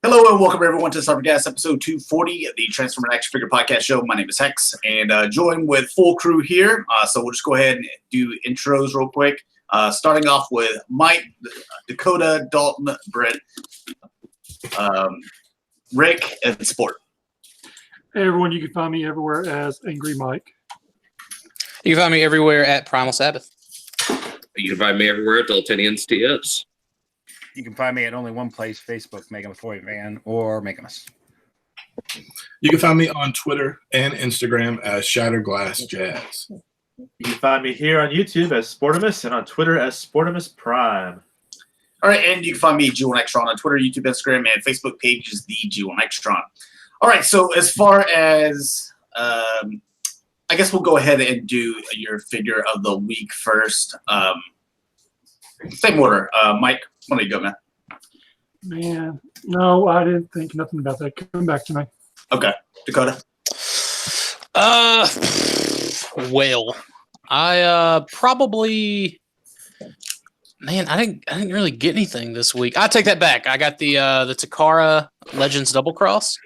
Hello and welcome everyone to Cybercast episode 240, the Transformer Action Figure Podcast Show. My name is Hex, and joined with full crew here. So we'll just go ahead and do intros real quick. Starting off with Mike, Dakota, Dalton, Barrett, Rick, and Sport. Hey everyone, you can find me everywhere as Angry Mike. You can find me everywhere at PrimalSabbath. You can find me everywhere at Daltonians TS. You can find me at only one place, Facebook, Megamus or Megamus. You can find me on Twitter and Instagram as Shatrdglassjazz. You can find me here on YouTube as Sportimus and on Twitter as Sportimus Prime. All right, and you can find me G1 Extron on Twitter, YouTube, Instagram, and Facebook page is the G1 Extron. All right, so as far as, I guess we'll go ahead and do your figure of the week first. Same order. Mike, why don't you go, man? Man, no, I didn't think nothing about that. Come back to me. Okay. Dakota? Well, I probably... Man, I didn't really get anything this week. I take that back. I got the Takara Legends Double Cross.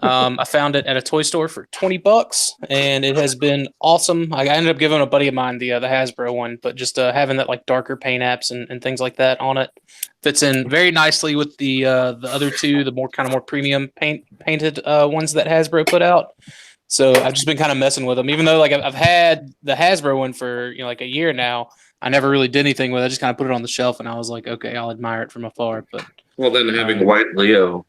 I found it at a toy store for $20, and it has been awesome. I ended up giving a buddy of mine the Hasbro one, but just having that like darker paint apps and things like that on it fits in very nicely with the other two, the more premium painted ones that Hasbro put out. So I've just been kind of messing with them, even though like I've had the Hasbro one for like a year now. I never really did anything with it. I just kind of put it on the shelf, and I was like, okay, I'll admire it from afar. But well, then having White Leo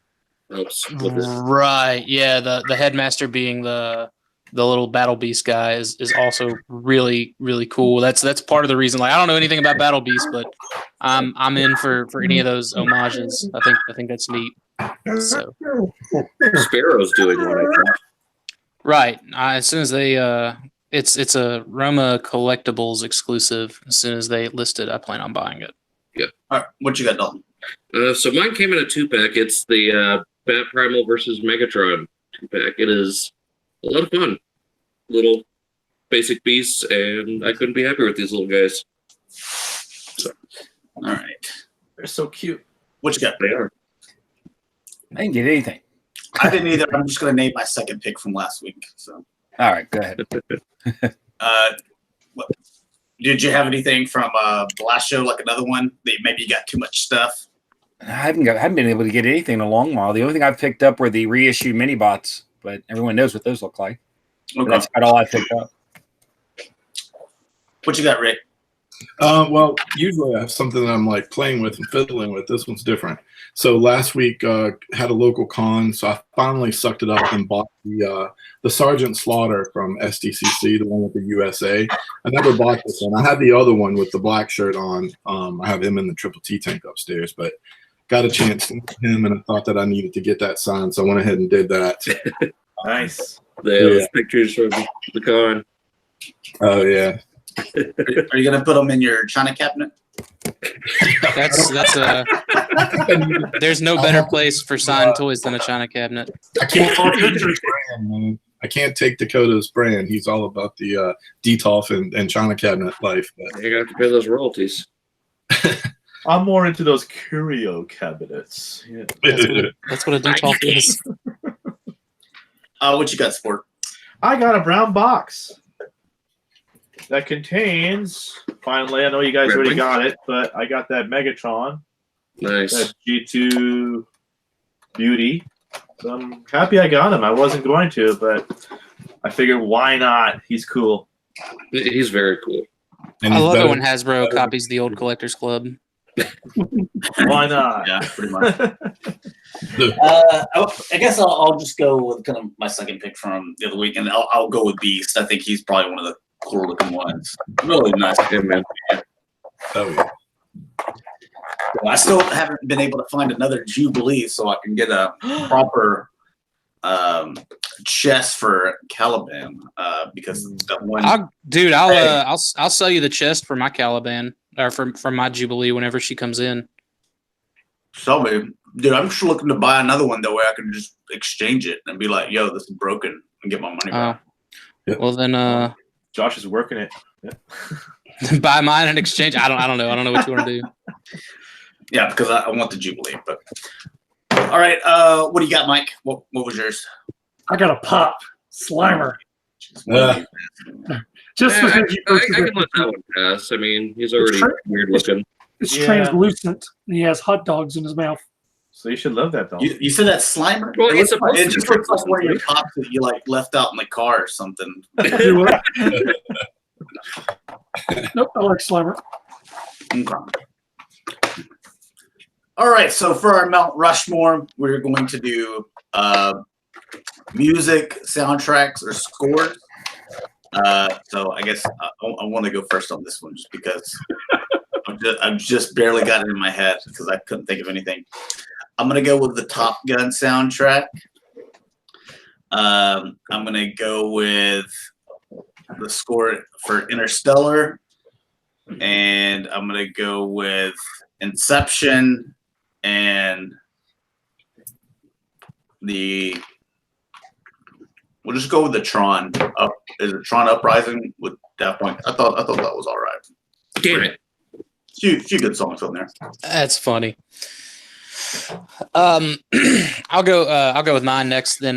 helps with this. Right, yeah. The headmaster being the little Battle Beast guy is also really, really cool. That's part of the reason. Like I don't know anything about Battle Beast, but I'm in for any of those homages. I think that's neat. So Sparrow's doing one, I think. Right. As soon as they it's a Roma Collectibles exclusive. As soon as they list it, I plan on buying it. Yeah. All right. What you got, Dalton? So mine came in a 2-pack. It's the Bat Primal versus Megatron 2-pack. It is a lot of fun. Little basic beasts, and I couldn't be happier with these little guys. So. All right. They're so cute. What you got? They are. I didn't get anything. I didn't either. I'm just going to name my second pick from last week. So. All right, go ahead. Did you have anything from the last show, like another one that maybe you got too much stuff? I haven't been able to get anything in a long while. The only thing I've picked up were the reissue mini bots, but everyone knows what those look like. Okay. That's about all I picked up. What you got, Rick? Well, usually I have something that I'm like playing with and fiddling with. This one's different. So last week had a local con, so I finally sucked it up and bought the Sergeant Slaughter from SDCC, the one with the USA. I never bought this one. I had the other one with the black shirt on. I have him in the Triple T tank upstairs, but got a chance to meet him, and I thought that I needed to get that signed, so I went ahead and did that. Nice. Those pictures from the con. Oh yeah. Are you going to put them in your China cabinet? That's there's no better place for signed toys than a China cabinet. I can't brand, man. I can't take Dakota's brand. He's all about the Detolf and China cabinet life. But. You got to pay those royalties. I'm more into those curio cabinets. Yeah. That's what a Detolf is. What you got, Sport? I got a brown box that contains, finally, I know you guys already got it, but I got that Megatron. Nice. That G2 Beauty. So I'm happy I got him. I wasn't going to, but I figured why not? He's cool. He's very cool. And I love it when Hasbro copies the old Collectors Club. Why not? Yeah, pretty much. I guess I'll just go with kind of my second pick from the other week, and I'll go with Beast. I think he's probably one of the cooler looking ones. Really nice. Yeah, man. Oh yeah. I still haven't been able to find another Jubilee, so I can get a proper chest for Caliban because that one. I'll sell you the chest for my Caliban or for my Jubilee whenever she comes in. So, dude, I'm just looking to buy another one that way I can just exchange it and be like, "Yo, this is broken," and get my money back. Well then, Josh is working it. Yeah. buy mine and exchange. I don't know. I don't know what you want to do. Yeah, because I want the Jubilee, but All right. What do you got, Mike? What was yours? I got a pop Slimer. Yeah. Just Yeah, because I can let that one pass. I mean, he's already weird looking. it's Yeah. translucent, and he has hot dogs in his mouth. So you should love that, Dalton. You said that Slimer? Well, it it's supposed to just be looks like one of your translucent. pops that you like left out in the car or something. Do what? Nope, I like Slimer. Okay. All right, so for our Mount Rushmore, we're going to do music, soundtracks, or scores. So I guess I want to go first on this one just because I've just barely got it in my head because I couldn't think of anything. I'm going to go with the Top Gun soundtrack. I'm going to go with the score for Interstellar. And I'm going to go with Inception and we'll just go with the Tron. Is it Tron Uprising with Daft Punk? I thought that was all right. Damn it. Few good songs on there. That's funny. I'll go with mine next. Then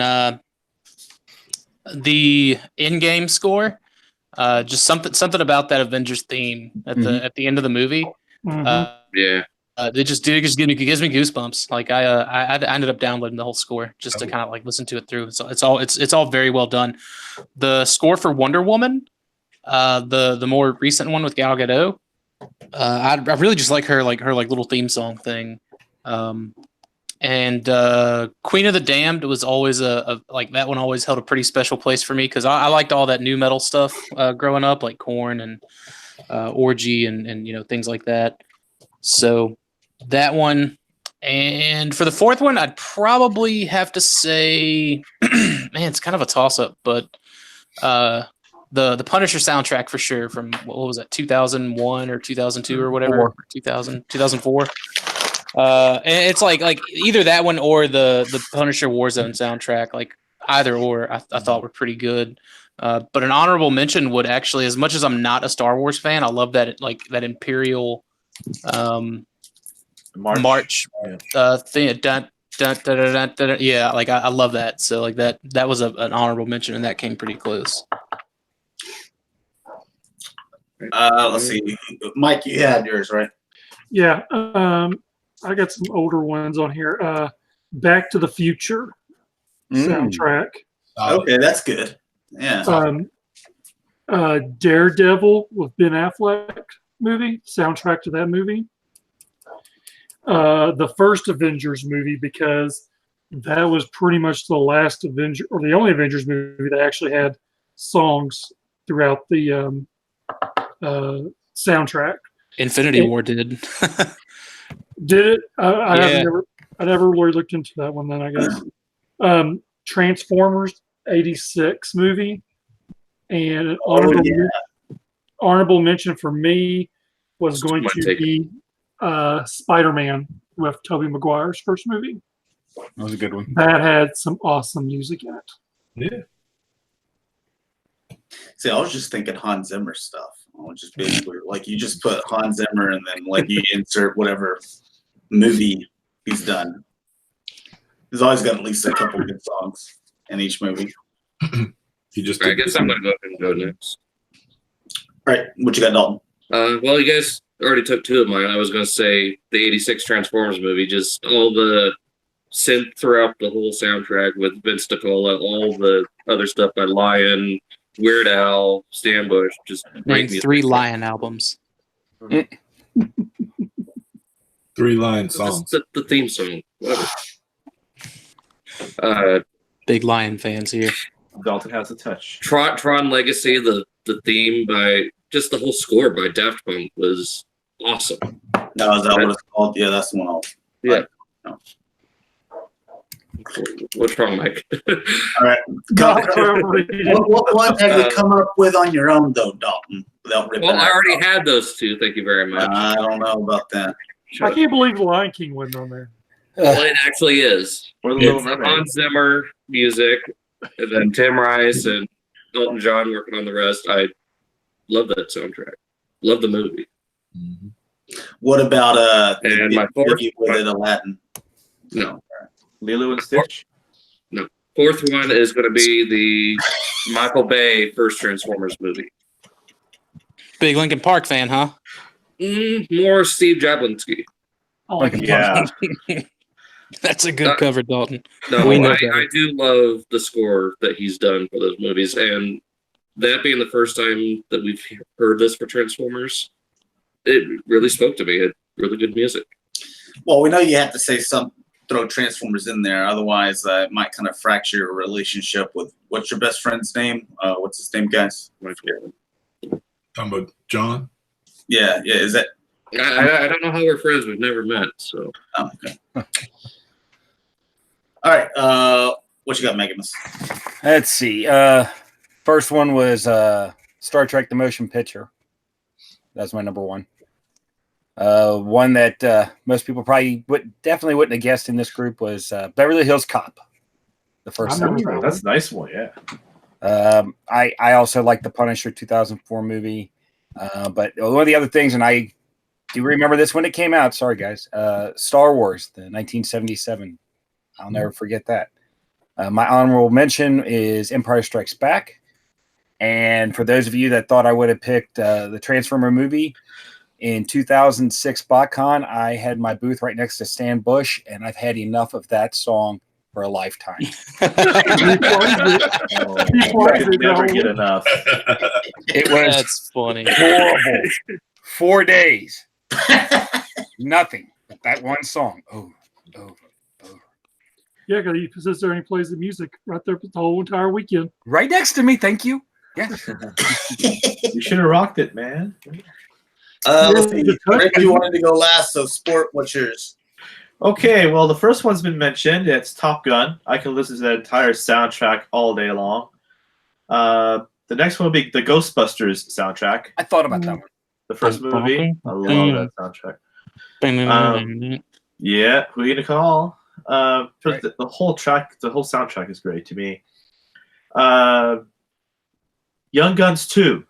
the in-game score. Just something about that Avengers theme at the end of the movie. Yeah. It just gives me goosebumps. Like I ended up downloading the whole score just to kind of like listen to it through. So it's all very well done. The score for Wonder Woman, the more recent one with Gal Gadot, I really just like her little theme song thing. And Queen of the Damned was always a like that one always held a pretty special place for me because I liked all that new metal stuff growing up, like Korn and Orgy and things like that. So that one. And for the fourth one, I'd probably have to say, man, it's kind of a toss up, but the Punisher soundtrack for sure from what was that 2001 or 2002 or whatever 2004. And it's like either that one or the Punisher Warzone soundtrack, like either or I thought were pretty good. But an honorable mention would actually, as much as I'm not a Star Wars fan, I love that that Imperial March thing. Yeah, like I love that. So like that was an honorable mention, and that came pretty close. Let's see, Mike, you had yours, right? Yeah. I got some older ones on here. Back to the Future soundtrack. Okay, that's good. Yeah. Daredevil with Ben Affleck movie, soundtrack to that movie. The first Avengers movie, because that was pretty much the last Avenger or the only Avengers movie that actually had songs throughout the soundtrack. Infinity War did. Did it? I never really looked into that one then, I guess. Transformers 86 movie. And an honorable mention for me was going to be Spider-Man with Tobey Maguire's first movie. That was a good one. That had some awesome music in it. Yeah. See, I was just thinking Hans Zimmer stuff. I was just basically like you just put Hans Zimmer and then like you insert whatever movie he's done. He's always got at least a couple good songs in each movie. He just. I guess I'm gonna go ahead and go next. All right, what you got, Dalton? Well, you guys already took two of mine. I was gonna say the '86 Transformers movie, just all the synth throughout the whole soundtrack with Vince DiCola, all the other stuff by Lion, Weird Al, Stan Bush, just Name 3 Lion albums. 3-line songs. The theme song, whatever. Big Lion fans here. Dalton has a touch. Tron Legacy, the theme by just the whole score by Daft Punk was awesome. No, is that what it's called? Yeah, that's the one. Yeah. No. What's wrong, Mike? All right. What have you come up with on your own, though, Dalton? Without ripping Well, I out already had those two. Thank you very much. I don't know about that. I can't believe Lion King wasn't on there. Well, it actually is. Or the Little It's Mermaid. Hans Zimmer music, and then Tim Rice and Elton John working on the rest. I love that soundtrack. Love the movie. What about And my fourth- with it, Aladdin? No. Lilo and Stitch? Fourth one is going to be the Michael Bay first Transformers movie. Big Linkin Park fan, huh? More Steve Jablinski. Oh, Yeah. That's a good cover, Dalton. No, We know I better. do love the score that he's done for those movies, and that being the first time that we've heard this for Transformers, it really spoke to me. It's really good music. Well, we know you have to say throw Transformers in there, otherwise it might kind of fracture your relationship with what's your best friend's name? What's his name, guys? Talking about John. Yeah, is that? I don't know how we're friends. We've never met, so. Oh, okay. All right. What you got, Megamus? Let's see. First one was Star Trek: The Motion Picture. That's my number one. One that most people probably definitely wouldn't have guessed in this group was Beverly Hills Cop. The first soundtrack. That's a nice one, yeah. I also like the Punisher 2004 movie. But one of the other things, and I do remember this when it came out. Sorry, guys. Star Wars, the 1977. I'll never forget that. My honorable mention is Empire Strikes Back. And for those of you that thought I would have picked the Transformer movie, in 2006 BotCon, I had my booth right next to Stan Bush, and I've had enough of that song for a lifetime. I could never get enough. It was That's funny. horrible. 4 days. Nothing but that one song. Over. Yeah, because he sits there and he plays the music right there the whole entire weekend. Right next to me. Thank you. Yes. You should have rocked it, man. Let's see. Rick, you wanted to go last, so sport, what's yours? Okay, well, the first one's been mentioned. It's Top Gun. I can listen to that entire soundtrack all day long. The next one will be the Ghostbusters soundtrack. I thought about that one. The first movie. I love that soundtrack. Yeah, who are you gonna call? Right. The whole track, the whole soundtrack is great to me. Young Guns 2.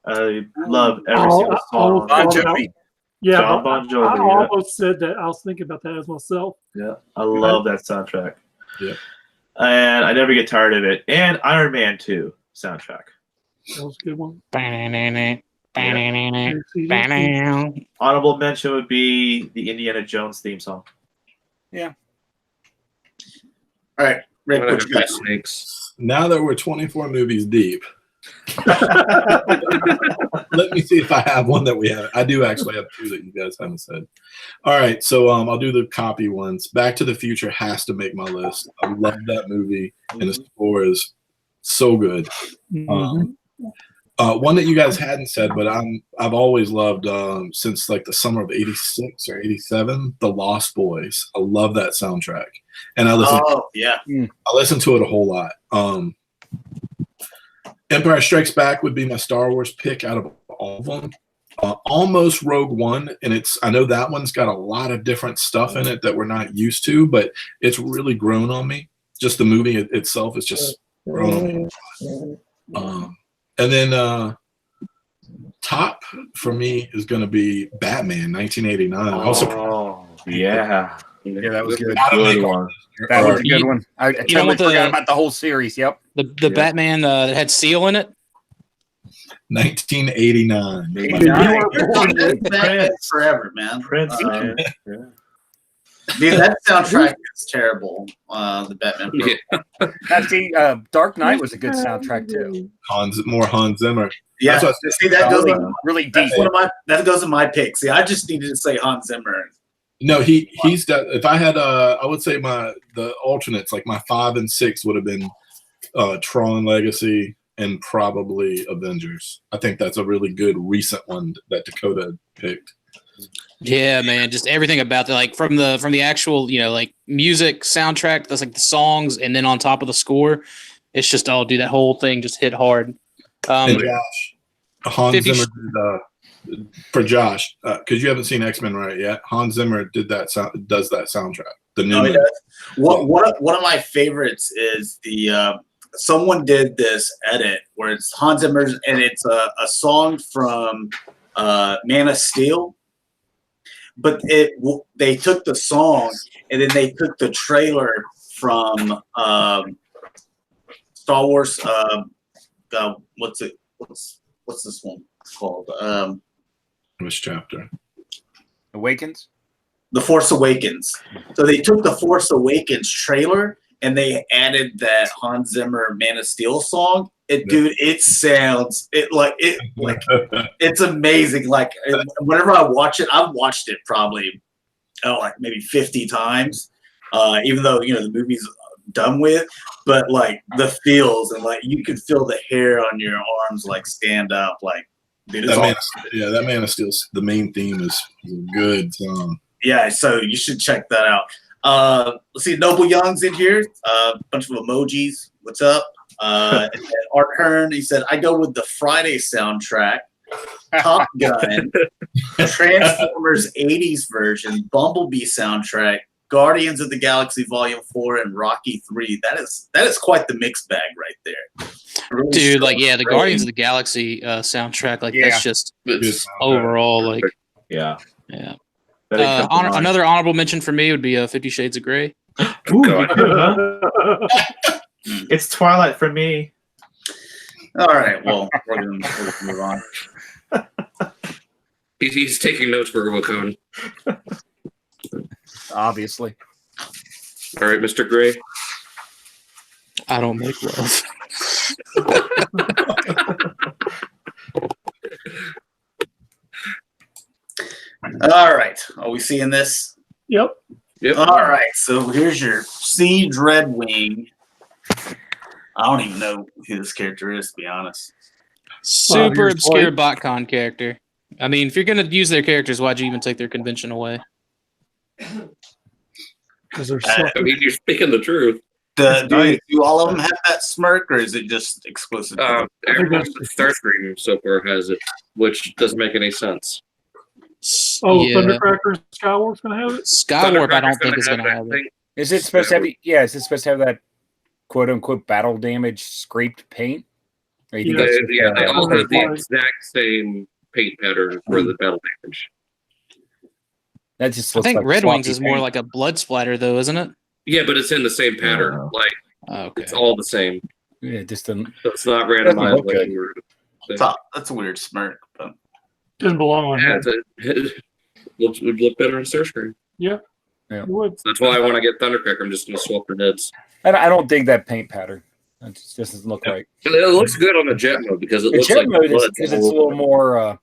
I love every single song. Bon Jovi. Yeah, John Bon Jovi, I yeah. almost said that. I was thinking about that as myself. Yeah, I love that soundtrack. Yeah. And I never get tired of it. And Iron Man 2 soundtrack. That was a good one. Honorable mention would be the Indiana Jones theme song. All right, Rick, what you got? Snakes. Now that we're 24 movies deep, let me see if I have one that we have. I do actually have two that you guys haven't said. All right, so I'll do the copy ones. Back to the Future has to make my list. I love that movie, and the score is so good. One that you guys hadn't said, but I've always loved since like the summer of '86 or '87, The Lost Boys. I love that soundtrack, and I listen to it a whole lot. Empire Strikes Back would be my Star Wars pick out of all of them. Almost Rogue One, and I know that one's got a lot of different stuff in it that we're not used to, but it's really grown on me. Just the movie itself is just grown on me. And then top for me is going to be Batman, 1989. Oh, yeah. Yeah, that was good. Good one. That was a good one. I totally want forgot about the whole series. Yep. The Batman that had Seal in it. 1989. Prince forever, man. Prince, man. Yeah. Dude, that soundtrack is terrible. The Batman. Yeah. That's Dark Knight was a good soundtrack too. Hans Zimmer. Yeah, That's what- see that goes. Really deep. That's one of that goes in my pick. See, I just needed to say Hans Zimmer. No, he's that. If I had, I would say the alternates, like my 5 and 6 would have been Tron Legacy and probably Avengers. I think that's a really good recent one that Dakota picked. Yeah, man, just everything about that, like from the actual, like music soundtrack. That's like the songs, and then on top of the score, it's just dude, that whole thing just hit hard. And Josh, Hans Zimmer did, for Josh, because you haven't seen X-Men right yet. Hans Zimmer does that soundtrack. The new one of my favorites is the someone did this edit where it's Hans Zimmer's and it's a song from Man of Steel. but they took the song and then they took the trailer from Star Wars. What's this one called? Which chapter? Awakens. The Force Awakens. So they took the Force Awakens trailer and they added that Hans Zimmer Man of Steel song. Dude, it sounds it's amazing. Like whenever I watch it, I've watched it probably like maybe 50 times. Even though the movie's done with, but like the feels and like you could feel the hair on your arms like stand up. Like, dude, it's that Man of Steel. The main theme is a good song. Yeah, so you should check that out. Let's see, Noble Young's in here. A bunch of emojis. What's up? And Art Hearn, he said, I go with the Friday soundtrack, Top Gun, Transformers 80s version, Bumblebee soundtrack, Guardians of the Galaxy Volume 4, and Rocky 3. That is quite the mixed bag right there. Really Dude, strong, like, yeah, the Guardians of the Galaxy soundtrack, like, that's just overall, like, Yeah. Another honorable mention for me would be 50 Shades of Grey. Ooh, you could, huh? It's Twilight for me. All right, well, we're gonna move on. He's taking notes for Wakon. Obviously. All right, Mr. Gray. I don't make love. All right, are we seeing this? Yep. All right, so here's your Siege Red Wing. I don't even know who this character is, to be honest. Super obscure BotCon character. I mean, if you're going to use their characters, why'd you even take their convention away? Because they're I mean, you're speaking the truth. Do all of them have that smirk, or is it just exclusive? Everyone but Starscream so far has it, which doesn't make any sense. Thundercracker Skywarp's going to have it? Skywarp, I don't think is going to have it. Is it supposed to have? Yeah, is it supposed to have that quote unquote battle damage scraped paint? Or you think they all have the exact same paint pattern for the battle damage. That just I looks think like Red Wings sloppy is more paint. like a blood splatter, though, isn't it? Yeah, but it's in the same pattern. Okay. It's all the same. Yeah, it just doesn't. So it's not Doesn't randomized. look good. That's a weird smirk, but Doesn't belong on Yeah, him. it would look better on Starscream. Yeah. Yeah. It would. That's why when I get Thundercracker, I'm just going to swap their heads. I don't dig that paint pattern. It just doesn't look right. It looks good on the jet mode because it The looks jet like mode is blood. because it's a little more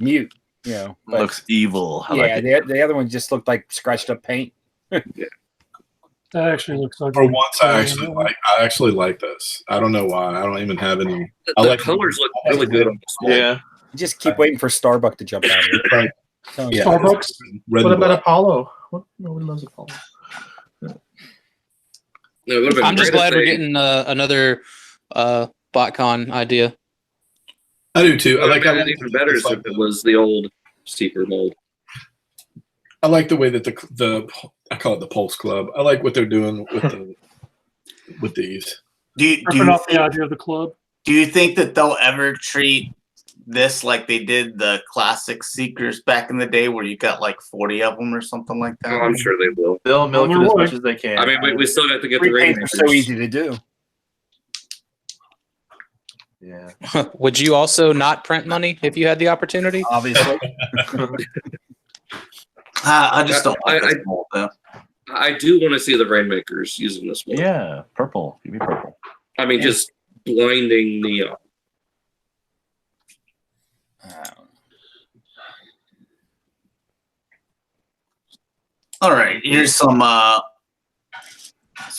mute, but- Looks evil. I yeah, like the other one just looked like scratched up paint. That actually looks like. For once, I actually like this. I don't know why. I don't even have any. The colors look really good on this one. Yeah. You just keep waiting for Starbuck to jump out of it. Right. So, Yeah. Starbucks. Red What and about black. Apollo? Nobody loves Apollo. No, it would've been I'm just great glad if we're they- getting another BotCon idea. I do too. I like it even better if it was the old Seeker mold. I like the way that the I call it the Pulse Club. I like what they're doing with these. Ripping off the idea of the club. Do you think that they'll ever treat this like they did the classic Seekers back in the day, where you got like 40 of them or something like that? Oh, I'm sure they will. They'll milk it as much as they can. I mean, we still have to get the Repaints are so Rainmakers. easy to do. Yeah. Would you also not print money if you had the opportunity? Obviously. I just don't like I- this mold, though. I do want to see the Rainmakers using this one. Yeah. Purple. Give me purple. I mean, just blinding neon. All right, here's some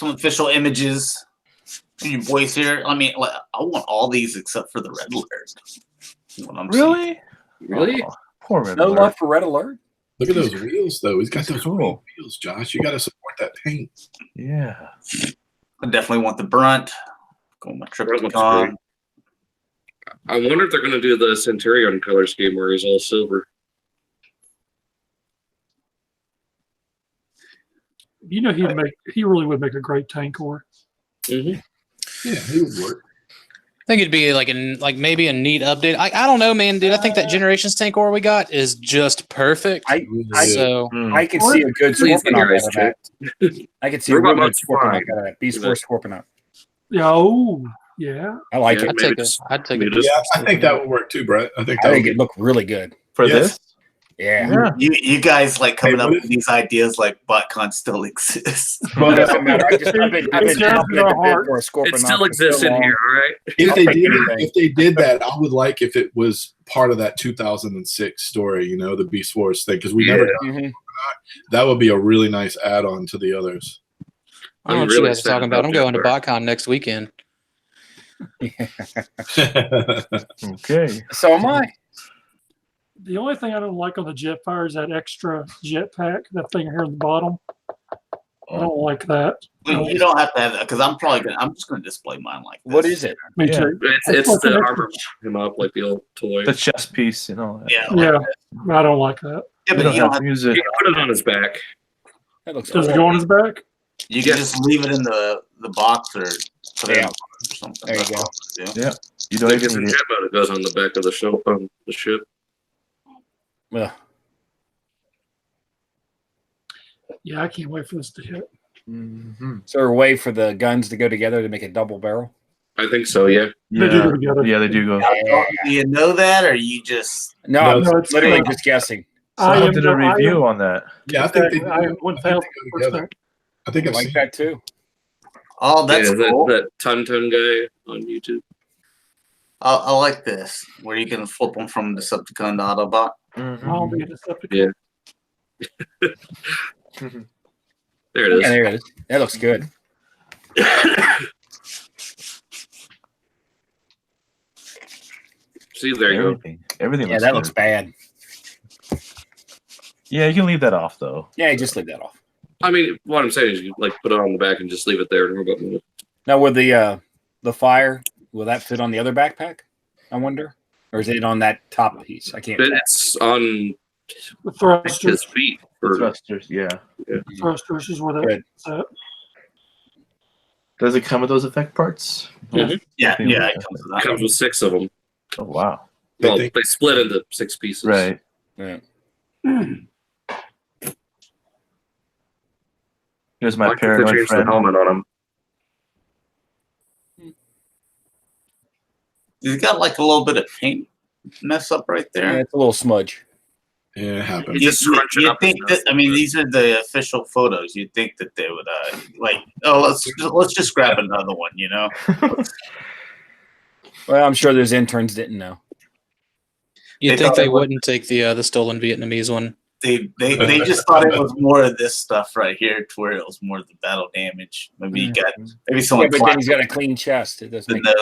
official images. Your boys here. I mean, I want all these except for the red alert. What I'm seeing. Really? Oh, poor Red No Alert. love for Red Alert. Look at those wheels, though. He's got those Cool. green wheels, Josh. You got to support that paint. Yeah. I definitely want the brunt. Go on my Brunt looks Triplicon. great. I wonder if they're going to do the Centurion color scheme where he's all silver. You know, he really would make a great tank core. Mm-hmm. Yeah, he would work. think it'd be maybe a neat update. I don't know, man, dude. I think that Generations tank ore we got is just perfect. I Mm. could see a good Please Scorponok get your out eyes of that. I could see a Robot real good Mode's Scorponok fine. out of that. Beast You know. Force Scorponok. Yeah, oh, yeah. I like Yeah, it. maybe just- I'd take maybe it. just- Yeah, I think that would work too, Brett. I think I that think would it looked really good. For Yes. this? Yeah. Yeah. You guys like coming Hey, up what with these ideas like BotCon still exists. Well, it doesn't matter. I've been It's chomping in at our the bit heart. for a Scorponok. It still for exists so in long. here, all right? If I'll they take did, anything. if they did that, I would like if it was part of that 2006 story. You know, the Beast Force thing, because we never got Mhm. that. Would be a really nice add-on to the others. I don't know I'm what really you guys are talking about. I'm going to Jetfire. BotCon next weekend. Okay. So am I. The only thing I don't like on the Jetfire is that extra jetpack, that thing here in the bottom. I don't like that. Well, you don't have to have that because I'm just gonna display mine like this. What is it? Me Yeah. too. It's like the an armor him up like the old toy. The chest piece and all that. Yeah, Yeah, I don't like that. yeah, We but you don't have. to use You it. can put it on his back. That looks Does it cool. go on his back? You can just leave it in the box or put it in Yeah. or something. There you That's go. all you do. Yeah. You don't Like it's even in need it. jet mode. It goes on the back of the ship. The ship. Ugh. Yeah, I can't wait for this to hit. Mhm. Is there a way for the guns to go together to make a double barrel? I think so. Yeah. They do go together. Yeah, they do go. Do you know that, or you just? No, No, I'm no, it's literally not. just guessing. Someone did a review on that. Yeah, I think they. I am I think they go 1000%. together. I think I I've like seen that too. Oh, that's yeah, cool. that Ton guy on YouTube. I like this, where you can flip them from Decepticon to Autobot. I'll be a Decepticon. Yeah. There it is. Yeah, there it is. That looks good. See, there you go. Everything Yeah, looks that good. looks bad. Yeah, you can leave that off though. Yeah, just leave that off. I mean, what I'm saying is, you like put it on the back and just leave it there and robot move it. Now, with the fire, will that fit on the other backpack? I wonder, or is it on that top piece? I can't. It's on The thrusters. his feet. Or, Thrusters, yeah. Thrusters is where Good. that's at. Does it come with those effect parts? Yeah, Yeah. it comes with that. comes with 6 of them. Oh wow. I Well, think- they split into 6 pieces. Right. Yeah. Here's my Why can't they paranoid change the friend. helmet on him? He's got like a little bit of paint mess up right Yeah, there. it's a little smudge. Yeah, it happened. You just scrunch it you up think and that? stuff. I mean, these are the official photos. You'd think that they would like, oh, let's just grab another one. You know? Well, I'm sure those interns didn't know. You They think thought they it was- wouldn't take the stolen Vietnamese one? They just thought it was more of this stuff right here, to where it was more of the battle damage. Maybe you got maybe Yeah, someone but then he's got a clean chest. It doesn't the make.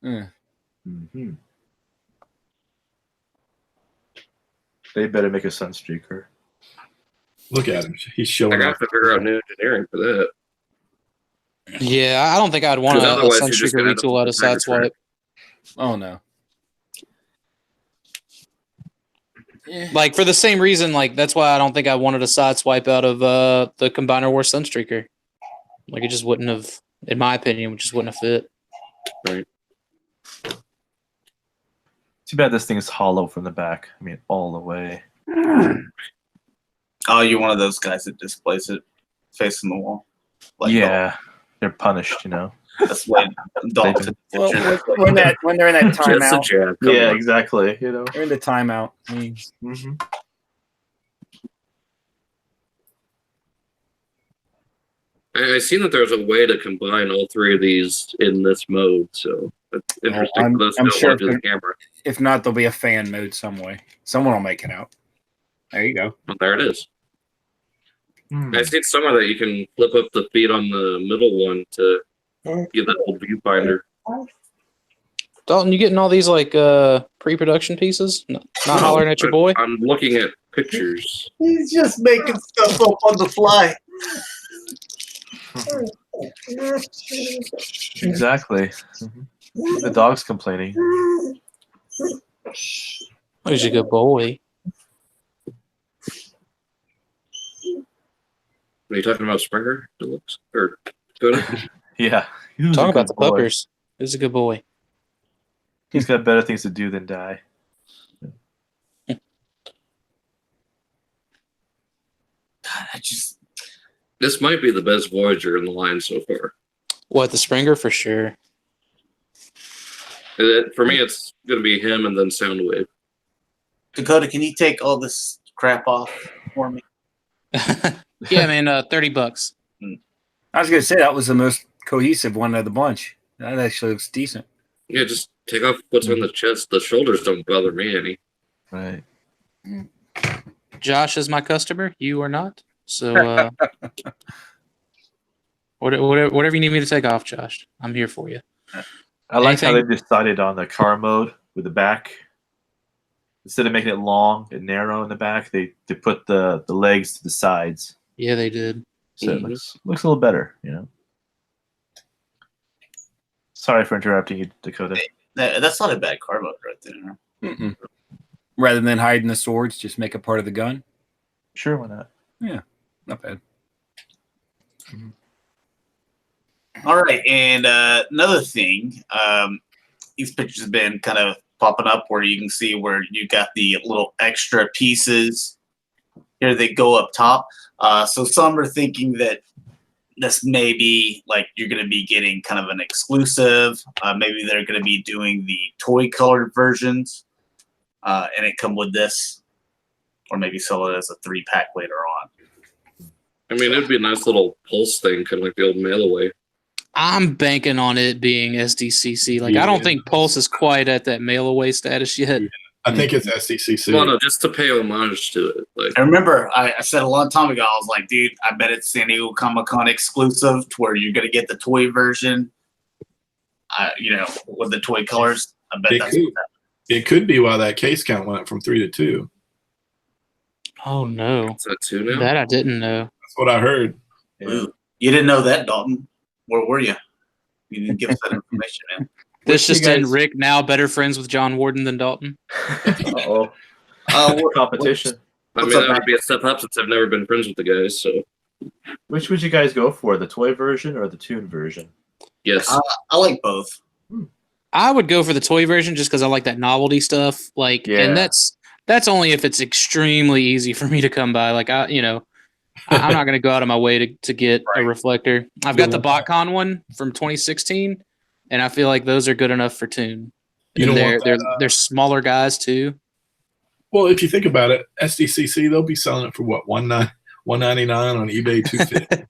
nose. Mhm. They better make a Sunstreaker. Look at him. He's I showing got off. to figure out new engineering for that. Yeah, I don't think I'd want a 'Cause otherwise you're just Sunstreaker gonna have to retool out of put the Sideswipe. Oh no. Yeah. Like for the same reason, like that's why I don't think I wanted a Sideswipe out of the Combiner War Sunstreaker. Like it just wouldn't have, in my opinion, it just wouldn't have fit. Too bad this thing is hollow from the back. I mean, all the way. Oh, you're one of those guys that displays it facing the wall. Like, Yeah, they're punished, you know. that's why Dalton. Well, when they're in that Just a timeout, jab. Come on. exactly. You know. they're in the timeout. I mean, Mm-hmm. I seen that there's a way to combine all 3 of these in this mode, so it's interesting I'm- for those I'm who sure don't watch the it's camera. if not, there'll be a fan mode some way. Someone will make it out. There you go. Well, there it is. Hmm. I seen somewhere that you can flip up the feet on the middle one to get that old viewfinder. Dalton, you getting all these like pre-production pieces? Not hollering at your boy? I'm looking at pictures. He's just making stuff up on the fly. Exactly. The dog's complaining. Who's a good boy? Are you talking about Springer Deluxe or Dakota? Yeah. He was a Talk good about the boy. puppers. He's a good boy. He's got better things to do than die. God, This might be the best Voyager in the line so far. What, the Springer? For sure. For me, it's going to be him and then Soundwave. Dakota, can you take all this crap off for me? Yeah, man, $30. I was going to say that was the most cohesive one of the bunch. That actually looks decent. Yeah, just take off what's on the chest. The shoulders don't bother me any. Right. Josh is my customer. You are not. So whatever you need me to take off, Josh, I'm here for you. I like how they decided on the car mode with the back. Instead of making it long and narrow in the back, they put the legs to the sides. Yeah, they did. So it looks a little better, you know. Sorry for interrupting you, Dakota. That's not a bad car mode right there. Mm-mm. Rather than hiding the swords, just make it part of the gun. Sure, why not? Yeah, not bad. All right, and another thing, these pictures have been kind of popping up where you can see where you got the little extra pieces. Here they go up top. So some are thinking that this may be like you're going to be getting kind of an exclusive. Maybe they're going to be doing the toy colored versions, and it come with this, or maybe sell it as a 3-pack later on. I mean, it'd be a nice little pulse thing, kind of like the old mail away. I'm banking on it being SDCC. Like, I don't think Pulse is quite at that mail away status yet. I think it's SDCC. Well, no, just to pay homage to it. Like, I remember I said a long time ago, I was like, dude, I bet it's San Diego Comic-Con exclusive to where you're going to get the toy version, with the toy colors. I bet It could be why that case count went from 3 to 2. Oh, no. is that 2 now? That I didn't know. That's what I heard. Ooh, you didn't know that, Dalton. Where were you? You didn't give us that information, man. This just in, Rick now better friends with John Warden than Dalton. Uh-oh. Competition. I mean, that would be a step up since I've never been friends with the guys. So, Which would you guys go for, the toy version or the tune version? yes. I like both. I would go for the toy version just because I like that novelty stuff. Like, and that's only if it's extremely easy for me to come by. Like, I'm not going to go out of my way to get a reflector. I've got the BotCon one from 2016, and I feel like those are good enough for tune. They're smaller guys too. Well, if you think about it, SDCC, they'll be selling it for what, $199 on eBay, $250.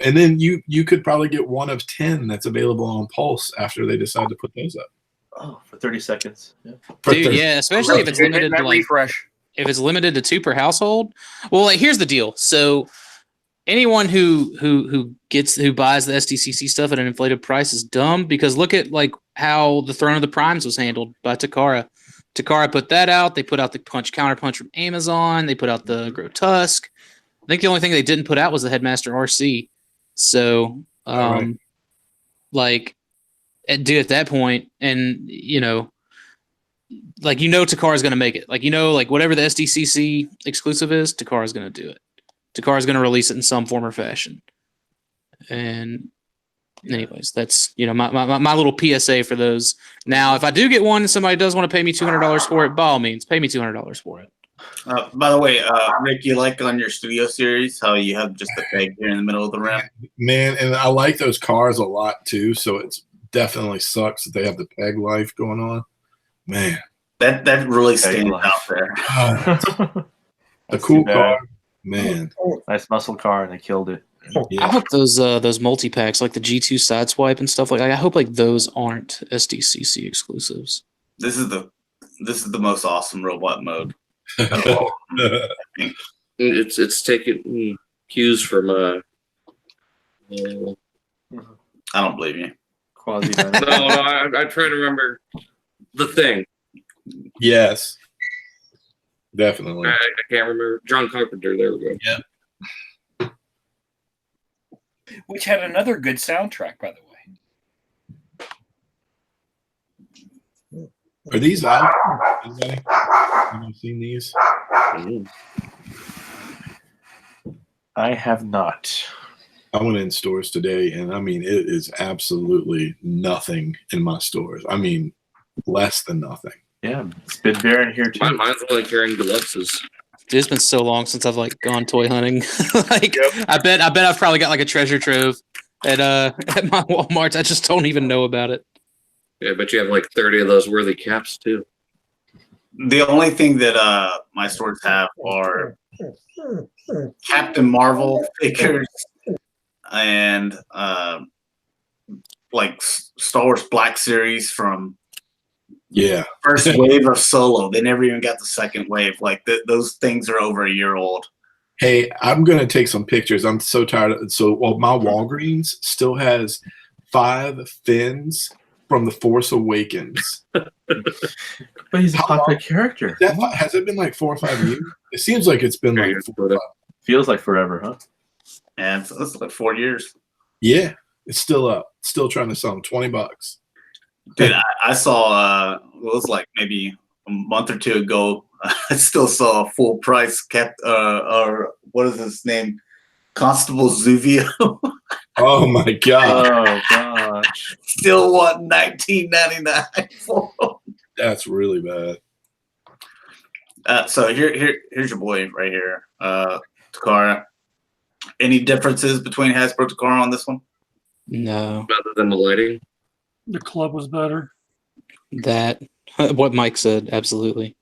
And then you could probably get one of 10 that's available on Pulse after they decide to put those up. Oh, for 30 seconds. Yeah. Dude, yeah, especially if it's limited to refresh. If it's limited to 2 per household. Well, like, here's the deal. So anyone who buys the SDCC stuff at an inflated price is dumb, because look at like how the Throne of the Primes was handled by Takara. Takara put that out. They put out the Counterpunch from Amazon. They put out the Grotesque. I think the only thing they didn't put out was the Headmaster RC. So, dude, at that point, and Takara's going to make it. Like, whatever the SDCC exclusive is, Takara's going to do it. Takara's going to release it in some form or fashion. And anyways, that's, my little PSA for those. Now, if I do get one and somebody does want to pay me $200 for it, by all means, pay me $200 for it. By the way, Rick, you like on your studio series how you have just the peg here in the middle of the rim? Man, and I like those cars a lot too, so it's definitely sucks that they have the peg life going on. Man. That really stands out there. A cool car. Man. Nice muscle car, and they killed it. I hope those multi-packs, like the G2 Sideswipe and stuff like that, I hope like those aren't SDCC exclusives. This is the most awesome robot mode. It's taking cues from I don't believe you. No, I'm trying to remember the thing. Yes, definitely. I can't remember. John Carpenter. There we go. Yeah. Which had another good soundtrack, by the way. Are these out? Anybody? Have you seen these? I have not. I went in stores today, and I mean, it is absolutely nothing in my stores. I mean, less than nothing. Yeah, it's been there in here too. Mine's only carrying deluxes. Dude, it's been so long since I've like gone toy hunting. I bet I've probably got like a treasure trove at my Walmart. I just don't even know about it. Yeah, I bet you have like 30 of those worthy caps too. The only thing that my stores have are Captain Marvel figures and like Star Wars Black Series from first wave of Solo. They never even got the second wave. Like those things are over a year old. Hey, I'm gonna take some pictures. I'm so tired of it. So, my Walgreens still has 5 Finns from The Force Awakens. But he's a popular character. Has it been like 4 or 5 years? It seems like it's been like 4 or 5. Feels like forever, huh? And it's like 4 years. Yeah, it's still up. Still trying to sell them $20. Dude, I saw it was like maybe a month or 2 ago. I still saw a full price or what is his name? Constable Zuvio. Oh my god. Oh gosh. Still want $19.99 for him. That's really bad. So here's your boy right here, Takara. Any differences between Hasbro and Takara on this one? No. Other than the lighting. The club was better. That what Mike said, absolutely.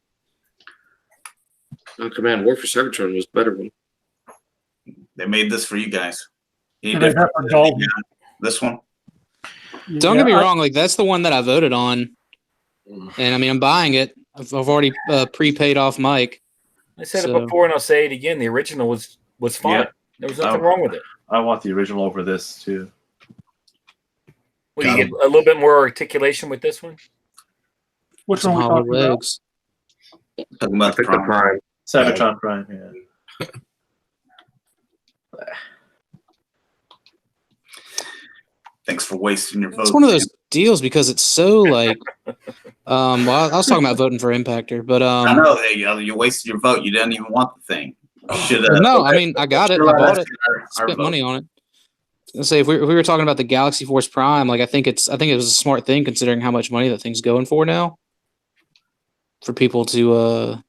Oh, Command War for Cybertron was the better one. They made this for you guys. And they have for Dalton. This one. Don't get me wrong, like that's the one that I voted on, and I mean I'm buying it. I've already prepaid off Mike. I said it before, and I'll say it again. The original was fine. Yeah. There was nothing wrong with it. I want the original over this too. Well, you get a little bit more articulation with this one. Which Some one we hollow talking about? legs. Talking about the Prime. Prime. Cybertron Prime, yeah. Thanks for wasting your vote. It's one of those deals because it's so like. Well, I was talking about voting for Impactor, but I know you wasted your vote. You didn't even want the thing. No, I mean I got it. I bought it. Our Spent vote. money on it. Let's say if we were talking about the Galaxy Force Prime, like I think it was a smart thing considering how much money that thing's going for now. For people to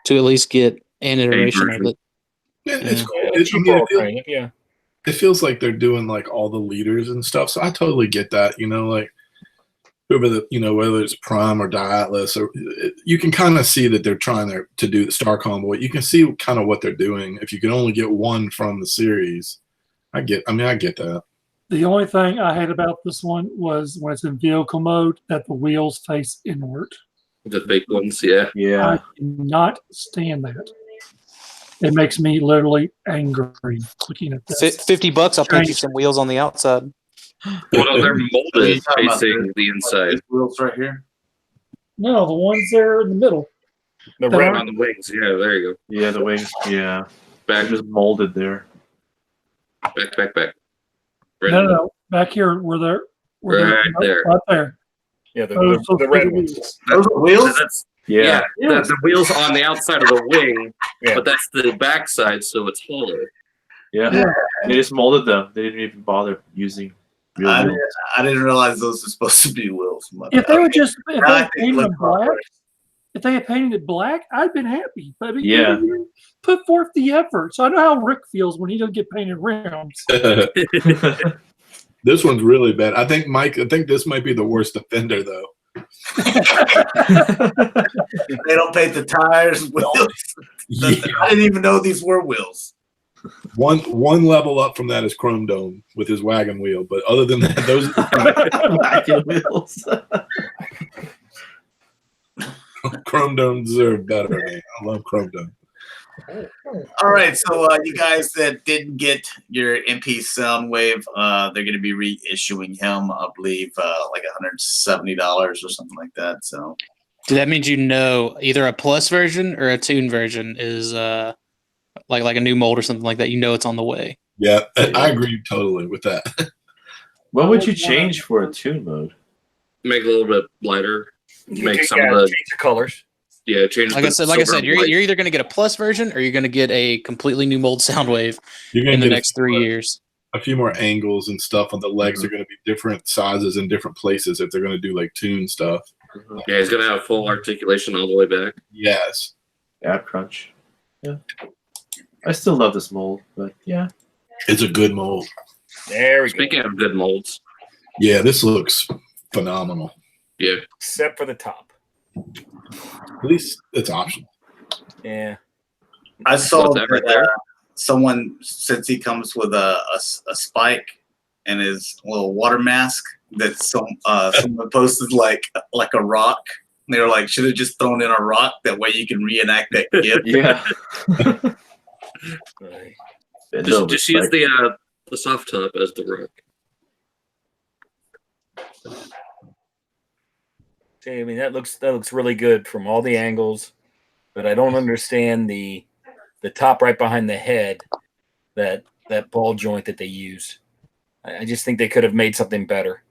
at least get an iteration of it. It's Yeah. cool. It feels like they're doing like all the leaders and stuff. So I totally get that. You know, like whether it's Prime or Diatlas, or you can kind of see that they're trying to do the Star Convoy. You can see kind of what they're doing. If you can only get one from the series, I get that. The only thing I hate about this one was when it's in vehicle mode that the wheels face inward. The fake ones, yeah. I cannot stand that. It makes me literally angry looking at this. $50, I'll paint you some wheels on the outside. Well, no, they're molded facing the inside. These wheels right here. No, the ones there in the middle. The That red are- On the wings, yeah, there you go. Yeah, the wings, yeah. Back, Just molded there. back. No. Back here, where they're Right there. right there. Yeah, Those the red big ones. wheels. Those are wheels? That's, Yeah. the wheels on the outside of the wing, Yeah. but that's the backside, so it's hollow. Yeah. They just molded them. They didn't even bother using real I wheels. didn't realize those were supposed to be wheels. If they would just if Now they I had think painted look them black, proper. if they had painted it black, I'd been happy. But they Yeah. didn't even put forth the effort. So I know how Rick feels when he doesn't get painted rims. This one's really bad. I think this might be the worst offender though. They don't paint the tires, wheels. Yeah. I didn't even know these were wheels. One level up from that is Chrome Dome with his wagon wheel, but other than that, those Wagon wheels. Chrome Dome deserved better, man. I love Chrome Dome. All right, so you guys that didn't get your MP Soundwave, they're going to be reissuing him, I believe, like $170 or something like that. So, That means either a plus version or a tune version is like a new mold or something like that. It's on the way. Yeah, I agree totally with that. What would you change for a tune mode? Make it a little bit lighter. Make some of change the the colors. yeah, change. Like I said, you're either going to get a plus version or you're going to get a completely new mold Soundwave You're in gonna the get next 3 years. a few more angles and stuff on the legs are going to be different sizes in different places if they're going to do like tune stuff. Yeah, he's gonna have full articulation all the way back. Yes. Ab crunch. Yeah. I still love this mold, but yeah. It's a good mold. There we go. Speaking of good molds, Yeah, this looks phenomenal. yeah, Except for the top. At least it's optional. Yeah. I saw What's that right that there? someone, since he comes with a spike and his little water mask, that someone posted like a rock. They were like, should have just thrown in a rock. That way you can reenact that gift. Yeah. just use the soft top as the rock. See, I mean, that looks really good from all the angles, but I don't understand the top right behind the head, that ball joint that they use. I just think they could have made something better.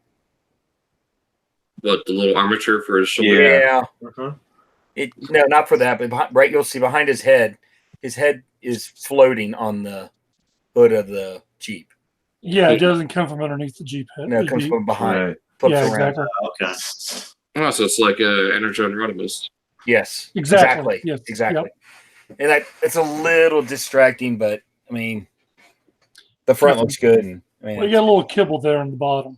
What, the little armature for his shoulder? Yeah. Uh-huh. No, not for that, but right, you'll see behind his head is floating on the hood of the Jeep. Yeah, it doesn't come from underneath the Jeep head. No, it comes from behind. Right. Flips Yeah, around. exactly. Okay. Oh, so it's like Energon Rodimus. Yes, Exactly. Yes. exactly. And it's a little distracting, but I mean, the front looks good. And I mean, Well, you got a little kibble there in the bottom.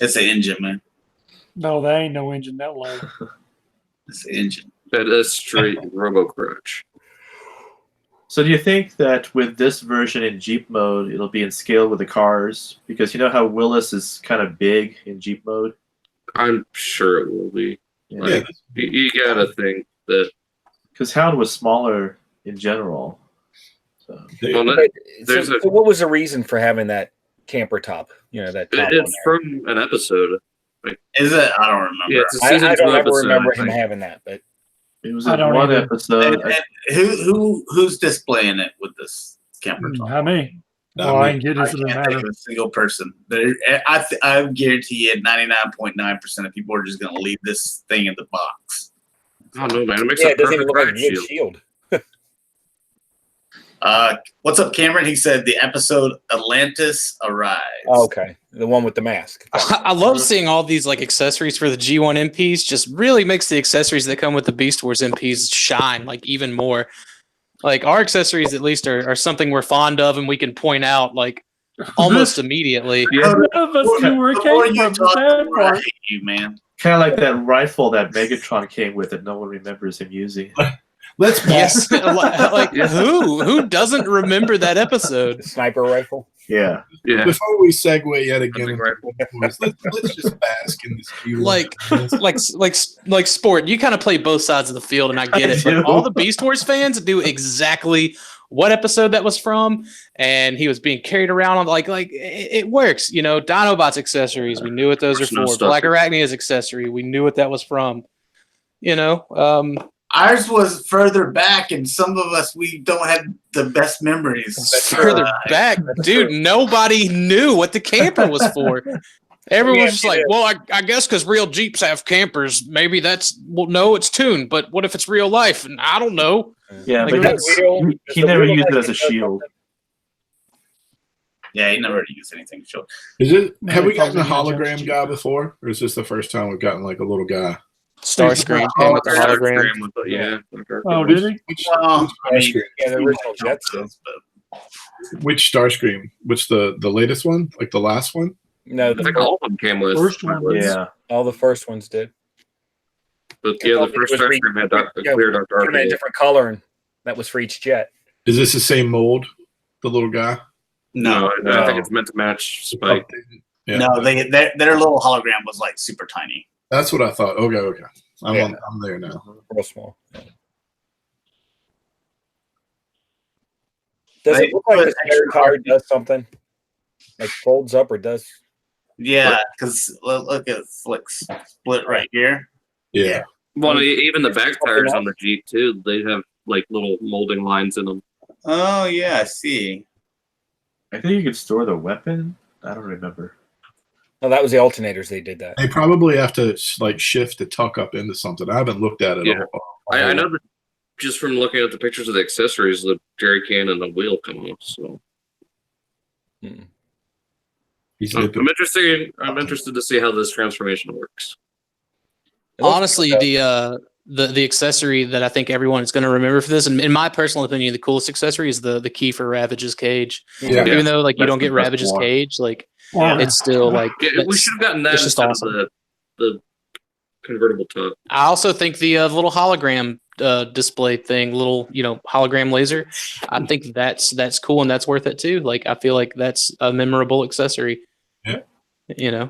It's an engine, man. No, there ain't no engine that low. It's an engine. That is straight Robo Crutch. So do you think that with this version in Jeep mode, it'll be in scale with the cars? Because you know how Willis is kind of big in Jeep mode? I'm sure it will be. Yeah. Like, you gotta think that. Because Hound was smaller in general. So. Well, so what was the reason for having that camper top? You know, that top it's from an episode. Is it? I don't remember. Yeah, it's a season I 2 don't ever episode. remember I him think. having that, but It was I in don't one either. episode. And who's displaying it with this camera? Not me. Not Well, I me. can get it. I Doesn't can't matter. think of a single person. I guarantee you 99.9% of people are just going to leave this thing in the box. Oh no, man! It makes yeah, a it doesn't even perfect look like riot wood shield. shield. What's up, Cameron? He said the episode Atlantis Arrives. Oh, okay, the one with the mask. I love seeing all these like accessories for the G1 MPs. Just really makes the accessories that come with the Beast Wars MPs shine like even more. Like our accessories, at least, are something we're fond of, and we can point out like almost immediately. None of us knew where it The more came you from. talk, The the bad more I part. hate you, man. Kind of like that rifle that Megatron came with that no one remembers him using. Let's Yes, like who doesn't remember that episode? The sniper rifle. Yeah. Yeah, Before we segue yet again, Hunting rifle. let's just bask in this view. Like sport. You kind of play both sides of the field, and I get it. do. But all the Beast Wars fans do exactly what episode that was from, and he was being carried around on like it works. You know, Dinobot's accessories. We knew what those are There's no for. stuff. Black Arachnia's accessory. We knew what that was from. You know, Ours was further back, and some of us, we don't have the best memories. further back, dude. Nobody knew what the camper was for. Everyone was just like, well, I guess because real Jeeps have campers, maybe that's no, it's tuned. But what if it's real life? And I don't know. Yeah, Like, but that's- he never used it as a shield. Yeah, he never used anything. Sure. Is it? Have we Probably gotten a not hologram Jeff. guy before, or is this the first time we've gotten like a little guy? Starscream came with the hologram. Yeah. Oh, did he? Well, I mean, Starscream? Yeah, the original Jetsons. Which Starscream? Which the latest one? Like the last one? No, I think all of them came with. First one, Yeah. all the first ones did. But yeah, the first Starscream had a clear dark Put them in a different color, and that was for each jet. Is this the same mold? The little guy? no, I think it's meant to match Spike. Yeah. no, their little hologram was like super tiny. That's what I thought. Okay. Yeah. I'm there now. Real small. Does it look like the spare tire does something? Like folds up or does? Yeah, because look at Flick's split right here. Yeah. Well, even the back tires on the Jeep too, they have like little molding lines in them. Oh yeah, I see. I think you could store the weapon. I don't remember. No, that was the alternators. They did that. They probably have to like shift the tuck up into something. I haven't looked at it. Yeah. all. I know that just from looking at the pictures of the accessories, the jerry can and the wheel come off. So I'm interested to see how this transformation works. Honestly, the accessory that I think everyone is going to remember for this, and in my personal opinion, the coolest accessory is the key for Ravage's cage. Yeah. Even though like you That's don't get the best Ravage's one. cage, like it's still like We should have gotten that it's just instead awesome. of the convertible top. I also think the little hologram display thing, little hologram laser. I think that's cool and that's worth it too. Like I feel like that's a memorable accessory. Yeah.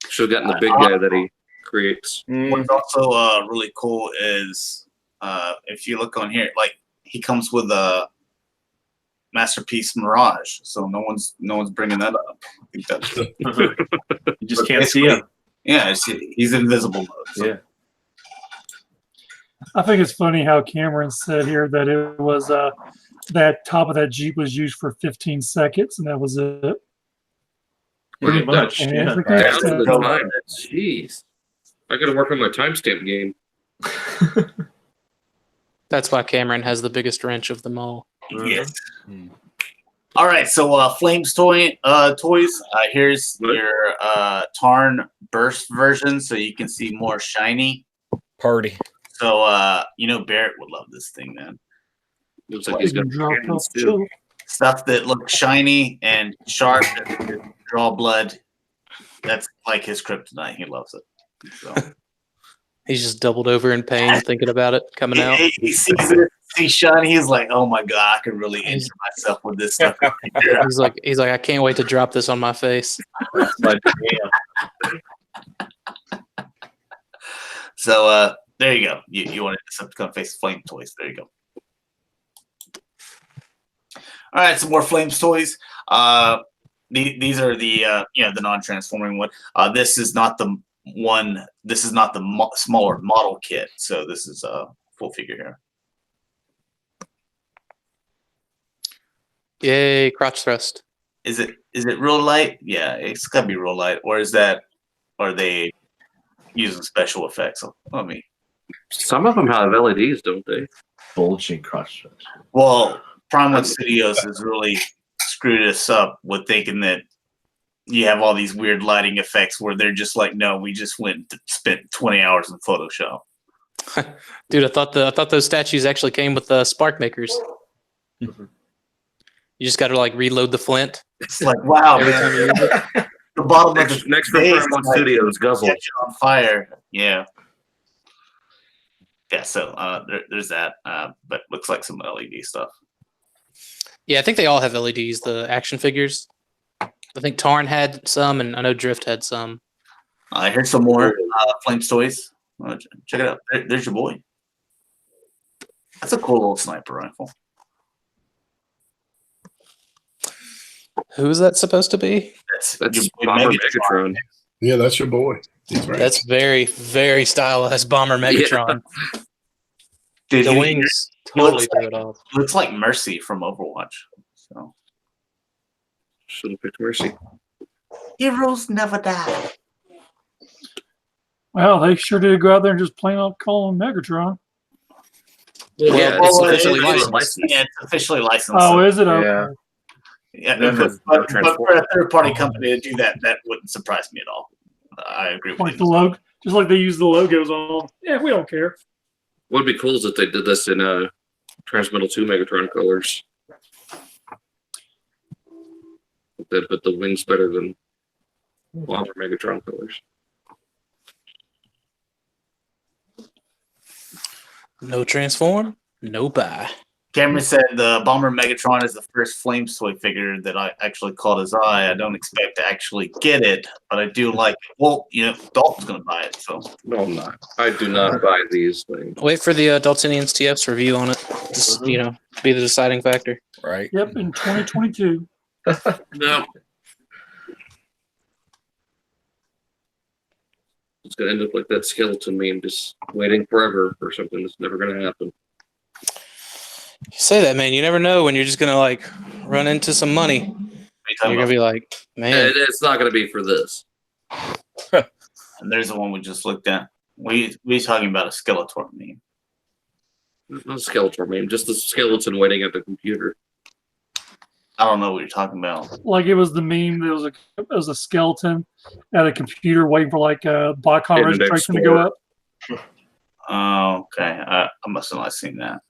Should have gotten the big guy that he creates. What's also really cool is if you look on here, like he comes with a Masterpiece Mirage, so no one's bringing that up. I think that's You just can't see him. yeah, he's invisible mode. So. Yeah. I think it's funny how Cameron said here that it was that top of that Jeep was used for 15 seconds, and that was it. Pretty much. And Yeah. I think that's, Down to the time. Jeez. I got to work on my timestamp game. That's why Cameron has the biggest wrench of them all. Yes. All right, so Flames Toys. Here's your Tarn Burst version, so you can see more shiny. Party. So Barrett would love this thing, man. Looks like he's got drop hands off too. chill. Stuff that looks shiny and sharp and draw blood. That's like his kryptonite. He loves it. So. He's just doubled over in pain thinking about it coming out. He sees it, sees shiny. He's like, "Oh my god, I can really injure myself with this stuff." He's like, I can't wait to drop this on my face. So there you go. You wanted to become Face Flame Toys. There you go. All right, some more Flames toys. These are the the non-transforming one. This is not the one. This is not the smaller model kit. So this is a full figure here. Yay, crotch thrust. Is it real light? Yeah, it's gotta be real light. Or are they using special effects? I mean, Some of them have LEDs, don't they? Bulging crotch stretch. well, Primal Studios has really screwed us up with thinking that you have all these weird lighting effects where they're just like, no, we just went and spent 20 hours in Photoshop. Dude, I thought those statues actually came with spark makers. You just got to like reload the flint. It's like, wow, Every time you man. use it. The bottom of the Next for base, Paramount like, Studios, Guzzle. catch it on fire. Yeah. Yeah, so there's that. But looks like some LED stuff. Yeah, I think they all have LEDs, the action figures. I think Tarn had some, and I know Drift had some. Here's some more Flames toys. Check it out. There's your boy. That's a cool little sniper rifle. Who is that supposed to be? That's That's your boy Bomber Megatron. Megatron. Yeah, that's your boy. He's right. That's very, very stylized Bomber Megatron. Dude, The he wings totally looks threw it off. looks like Mercy from Overwatch. So Should have picked Mercy. heroes never die. Well, they sure did go out there and just plain old call him Megatron. Yeah, it's officially licensed. Yeah, it's officially licensed. Oh, so- is it? Okay. Yeah. yeah. Then But the for a third-party company to do that, that wouldn't surprise me at all. I agree with Like you. the logo, just like they use the logos on. Yeah, we don't care. What would be cool is if they did this in Transmetal 2 Megatron colors. They'd put the wings better than Bomber Megatron colors. No transform, no buy. Cameron said the Bomber Megatron is the first Flames toy figure that I actually caught his eye. I don't expect to actually get it, but I do like it. Well, Dalton's going to buy it, so. No, I'm not. I do not buy these things. Wait for the Daltonians TF's review on it. Just, be the deciding factor. Right. Yep, in 2022. No. It's going to end up like that skeleton meme, just waiting forever for something that's never going to happen. You say that, man. You never know when you're just gonna like run into some money. What are you You're talking gonna about? be like, man, It's not going to be for this. And there's the one we just looked at. We talking about a Skeletor meme. Not a Skeletor meme, just the skeleton waiting at the computer. I don't know what you're talking about. Like it was the meme. There was a skeleton at a computer waiting for like a Botcon Index registration to go up. Oh, okay. I must have not seen that.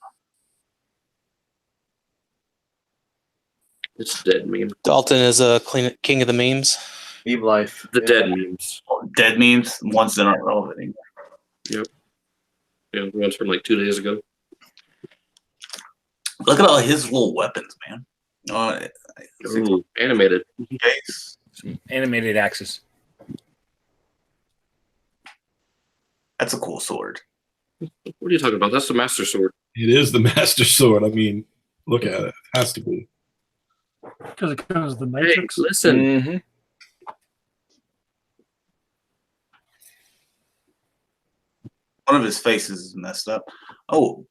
It's dead meme. Dalton is a king of the memes. Meme life. The dead memes. Dead memes, ones that aren't relevant anymore. Yep. Yeah, the ones from like 2 days ago. Look at all his little weapons, man. Ooh, animated. Case. Some animated axes. That's a cool sword. What are you talking about? That's the Master Sword. It is the Master Sword. I mean, look at it. It has to be. Because it comes with the Hey, Matrix. listen. Mm-hmm. One of his faces is messed up. Oh,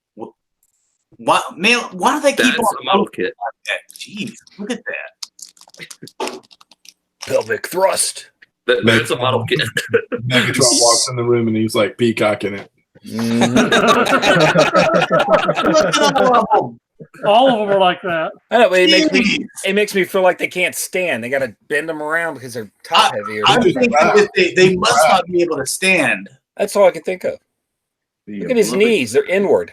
why, man? Why do they keep That's on a model kit. like that? Jeez, look at that. Pelvic thrust. That's a model kit. Megatron walks in the room and he's like peacocking it. All of them are like that. I know, but it makes me feel like they can't stand. They got to bend them around because they're top heavy. I'm thinking that they must not be able to stand. That's all I can think of. Look at his knees; they're inward.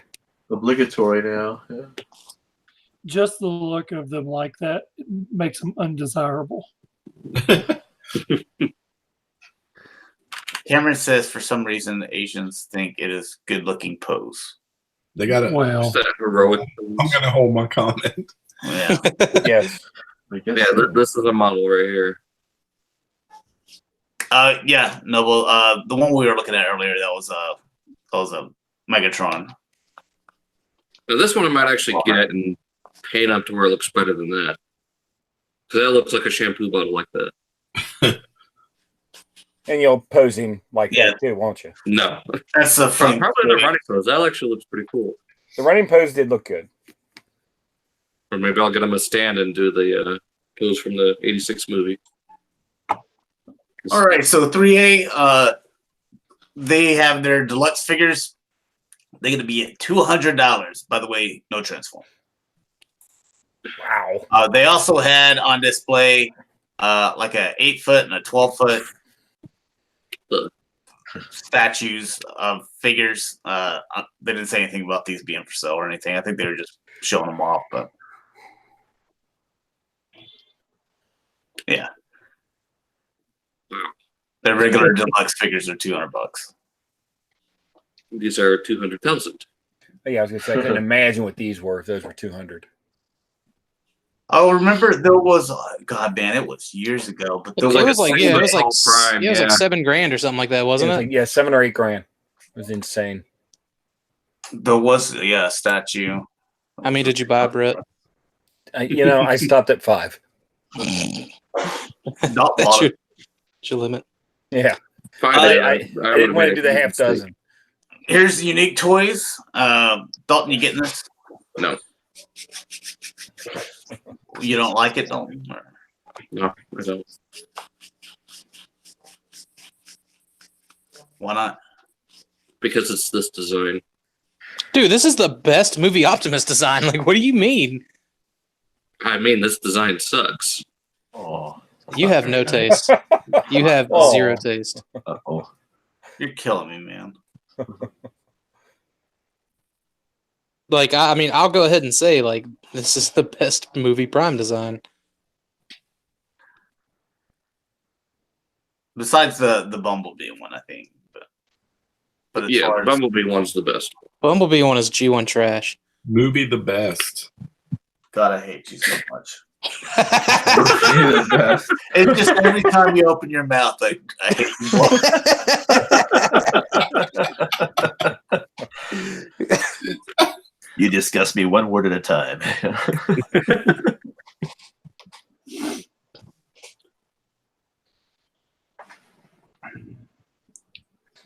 Obligatory now. Yeah. Just the look of them like that makes them undesirable. Cameron says for some reason the Asians think it is good-looking pose. They got it. Well, It's that heroic. I'm gonna hold my comment. Yeah. Yes. I guess Yeah, this is a model right here. Yeah. No. Well, the one we were looking at earlier that was a Megatron. Now this one I might actually get and paint up to where it looks better than that. Because that looks like a shampoo bottle like that. And you'll pose him like that too, won't you? No. That's the front. Probably the running pose. That actually looks pretty cool. The running pose did look good. Or maybe I'll get him a stand and do the pose from the 86 movie. All right, so 3A, they have their deluxe figures. They're going to be at $200. By the way, no transform. Wow. They also had on display like a 8-foot and a 12-foot statues of figures. They didn't say anything about these being for sale or anything. I think they were just showing them off, but yeah. Their regular deluxe figures are $200. These are 200,000. Yeah, I was gonna say I couldn't imagine what these were if those were 200. Oh, remember there was God, man, it was years ago, but there It was like Prime, like $7,000 or something like that, wasn't it? Like, yeah, $7 or $8 grand. It was insane. there was a statue. How many did you buy, Brett? I stopped at 5. Not That's your limit. Yeah, Finally, I didn't want to do the half dozen. Here's the unique toys. Dalton, you getting this? No. You don't like it, Dalton? No, I don't. Why not? Because it's this design. Dude, this is the best movie Optimus design. Like, what do you mean? I mean, this design sucks. Oh, You have no taste. You have zero taste. uh-oh. You're killing me, man. Like, I mean, I'll go ahead and say, like, this is the best movie Prime design. Besides the Bumblebee one, I think. But as Yeah, far the as, Bumblebee one's the best. Bumblebee one is G1 trash. Movie the best. God, I hate you so much. You're the best. It's just every time you open your mouth, I hate you more. You discuss me one word at a time.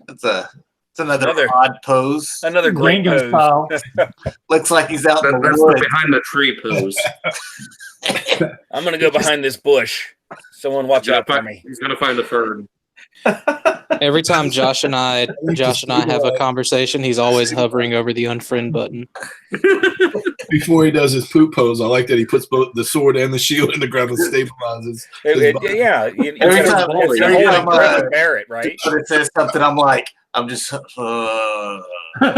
It's another odd pose. Another great Gangnam pose. Style. Looks like he's out in the That's woods. the behind the tree pose. I'm gonna go behind this bush. Someone watch out for me. He's gonna find the fern. Every time Josh and I have a conversation, he's always hovering over the unfriend button. Before he does his poop pose, I like that he puts both the sword and the shield in the ground and stabilizes. Yeah, Every time Barrett, right? But it says something, I'm like, I'm just. He knew this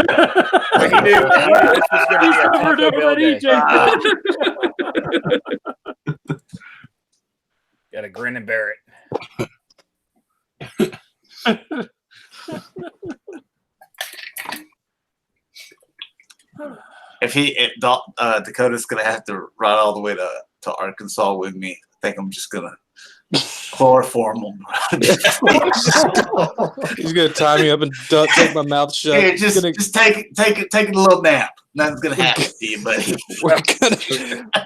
was going to be a Taco Bell day. Got a grin and Barrett. If Dakota's gonna have to ride all the way to Arkansas with me, I think I'm just gonna chloroform him. He's gonna tie me up and take my mouth shut. Here, just take a little nap. Nothing's gonna happen to you, buddy.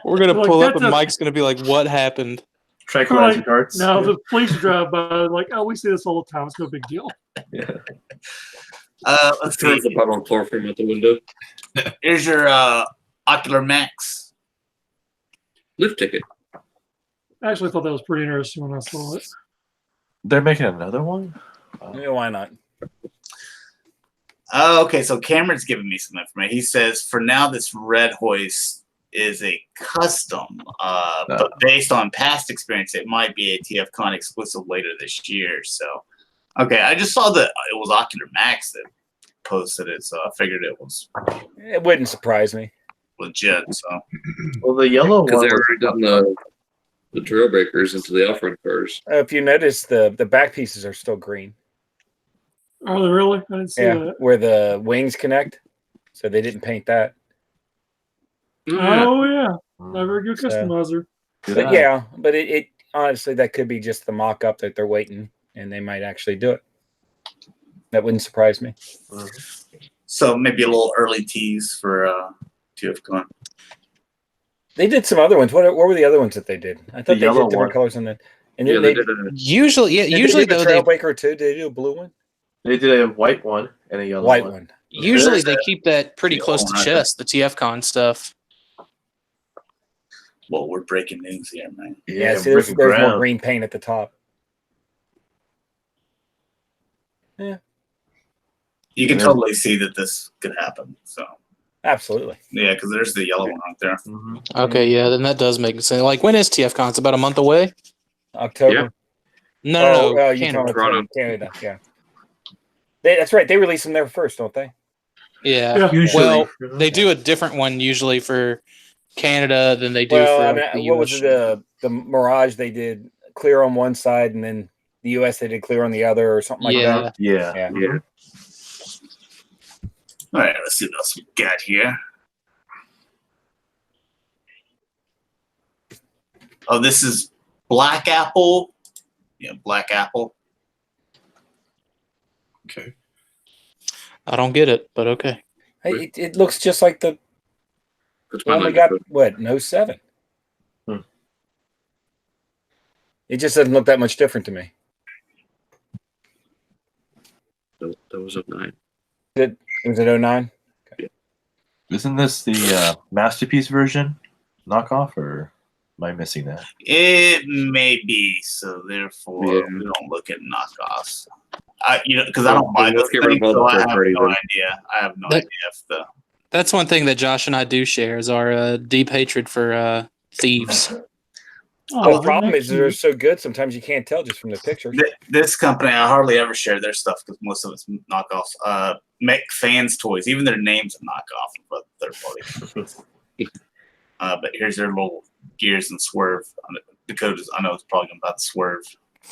We're gonna pull up and Mike's gonna be like, "What happened?" Tranquilizer darts. No, the police drive by like, oh, we see this all the time. It's no big deal. Yeah. Let's see. The bottle of chloroform out the window. Here's your Ocular Max Lift ticket. I actually thought that was pretty interesting when I saw it. They're making another one? Yeah, why not? Okay, so Cameron's giving me some information. He says, for now, this red hoist is a custom, but based on past experience, it might be a TFCon exclusive later this year. So, okay, I just saw that it was Ocular Max that posted it, so I figured it was. It wouldn't surprise me. Legit. So, well, the yellow one. Because they already done the Trailbreakers into the off-road cars. If you notice, the back pieces are still green. Are they really? I didn't see that. Where the wings connect, so they didn't paint that. Oh yeah, not very good customizer. But yeah, but it honestly that could be just the mock-up that they're waiting, and they might actually do it. That wouldn't surprise me. So maybe a little early tease for TFCon. They did some other ones. What were the other ones that they did? I thought they did different one. colors on that. And Yeah, then they they did a Usually did though, a Trailbreaker too. Did they do a blue one? They did a white one and a yellow White one. one. usually they keep that pretty the close to old chest. The TFCon stuff. Well, we're breaking news here, man. Yeah, see, there's more green paint at the top. Yeah, You can totally see that this could happen. So, absolutely. yeah, because there's the yellow one right there. Mm-hmm. Okay, yeah, then that does make sense. Like, when is TFCon? It's about a month away. October. No, you Canada. talking Canada. Yeah, that's right. They release them there first, don't they? Yeah. Usually. Well, they do a different one usually for Canada than they do Well, for I mean, the what US. was it, the Mirage? They did clear on one side, and then the US they did clear on the other, or something like that. Yeah. All right, let's see what else we got here. Oh, this is Black Apple. Yeah, Black Apple. Okay. I don't get it, but okay. Hey, it looks just like the That's one my we got. number. What? No 07. Hmm. It just doesn't look that much different to me. That was 09. Was it 09? Isn't this the Masterpiece version knockoff, or am I missing that? It may be, so therefore Yeah. we don't look at knockoffs. Because I don't buy this Get thing, rid of all so the I have third-party no ones. idea. I have no That- idea if the. That's one thing that Josh and I do share is our deep hatred for thieves. The problem is they're so good. Sometimes you can't tell just from the pictures. This company, I hardly ever share their stuff because most of it's knockoffs. Make fans toys, even their names are knockoff of third party. But here's their little gears and swerve. Dakota's, I know it's probably about to swerve.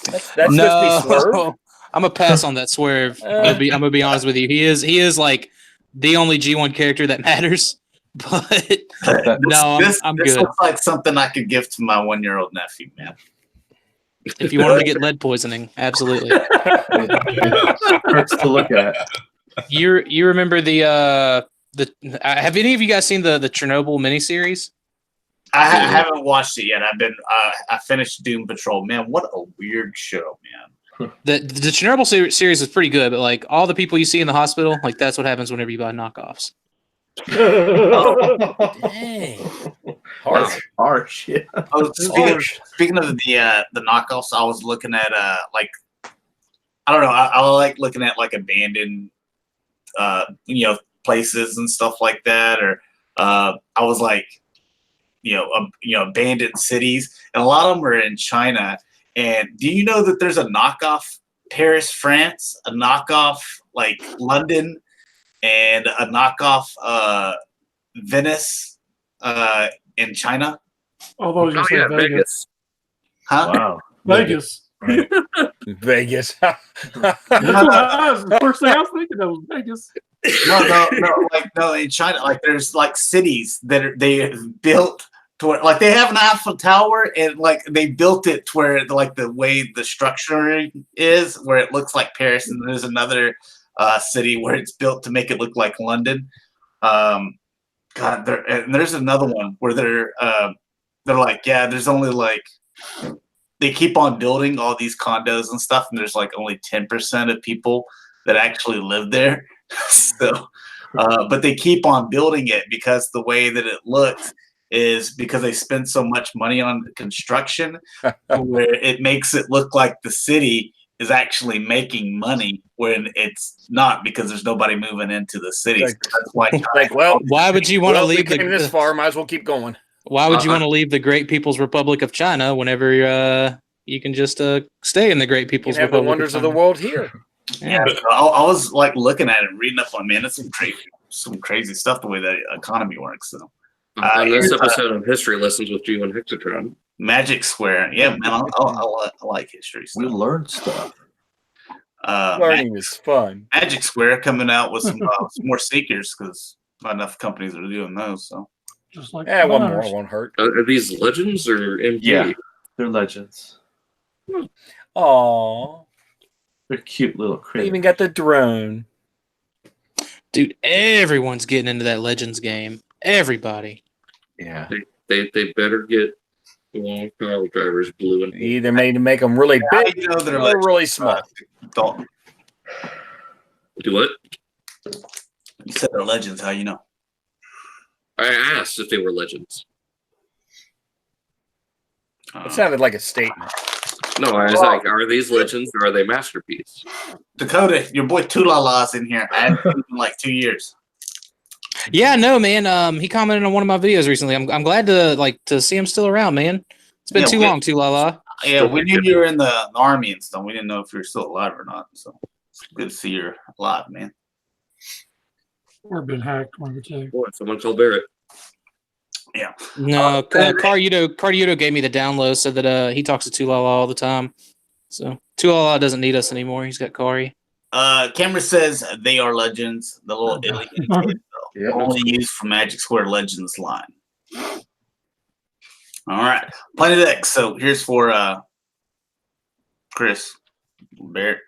That's supposed to be Swerve. I'm gonna pass on that swerve. I'm gonna be honest with you. He is like the only G1 character that matters. But no, I'm this good. looks like something I could give to my 1-year-old nephew, man. If you wanted to get lead poisoning, absolutely. Hurts to look at. You remember the have any of you guys seen the Chernobyl miniseries? I haven't watched it yet. I finished Doom Patrol. Man, what a weird show, man. The Chernobyl series is pretty good, but like all the people you see in the hospital, like that's what happens whenever you buy knockoffs. Dang. Harsh. Yeah. Oh, speaking of the knockoffs, I was looking at like I don't know. I like looking at like abandoned, places and stuff like that. Or I was like, abandoned cities, and a lot of them are in China. And do you know that there's a knockoff Paris, France, a knockoff like London, and a knockoff Venice in China? Although you say Vegas. Huh? Wow. Vegas. Vegas. That's what the first thing I was thinking of was Vegas. No, in China, like there's like cities that they have built to where, like they have an Eiffel Tower, and like they built it to where like the way the structure is, where it looks like Paris, and there's another city where it's built to make it look like London. And there's another one where they're like, yeah, there's only like they keep on building all these condos and stuff, and there's like only 10% of people that actually live there. So, but they keep on building it because the way that it looks is because they spend so much money on construction where it makes it look like the city is actually making money when it's not, because there's nobody moving into the city. Like, so that's why why would you want to we leave came this far? Might as well keep going. Why would you want to leave the Great People's Republic of China whenever you can just stay in the Great People's You have the Republic? wonders of the world here. Yeah, I was like looking at it and reading up on, man, it's some crazy stuff the way that economy works. So On this episode of History Lessons with G1 Hexatron. Magic Square, yeah, man, I like history stuff. We learned stuff. Learning is fun. Magic Square coming out with some more seekers because not enough companies are doing those. So Just like Yeah, one Mars. more won't hurt. Are these legends or MG? Yeah. They're legends. Aww. They're cute little They critters. even got the drone. Dude, everyone's getting into that Legends game. Everybody. Yeah. They better get long power drivers blue and Either made to make them really how big do you know they're or legends? really small. Dalton, do what? you said they're legends. How you know? I asked if they were legends. It sounded like a statement. No, I was like, are these legends or are they masterpiece? Dakota, your boy Tulala's in here. I haven't seen him in like 2 years. Yeah, no, man. He commented on one of my videos recently. I'm glad to see him still around, man. It's been too long, too la. Yeah, we knew you were in the army and stuff. We didn't know if you were still alive or not. So it's good to see you're alive, man. Or been hacked, one of the two. Boy, someone called Barrett. Yeah. No, Caruto gave me the download, said that he talks to Tulala all the time. So Tulala doesn't need us anymore. He's got Kari. Cameron says they are legends. The little alien kid, though. Yeah. Only used for Magic Square Legends line. All right. Planet X. So here's for Chris Barrett.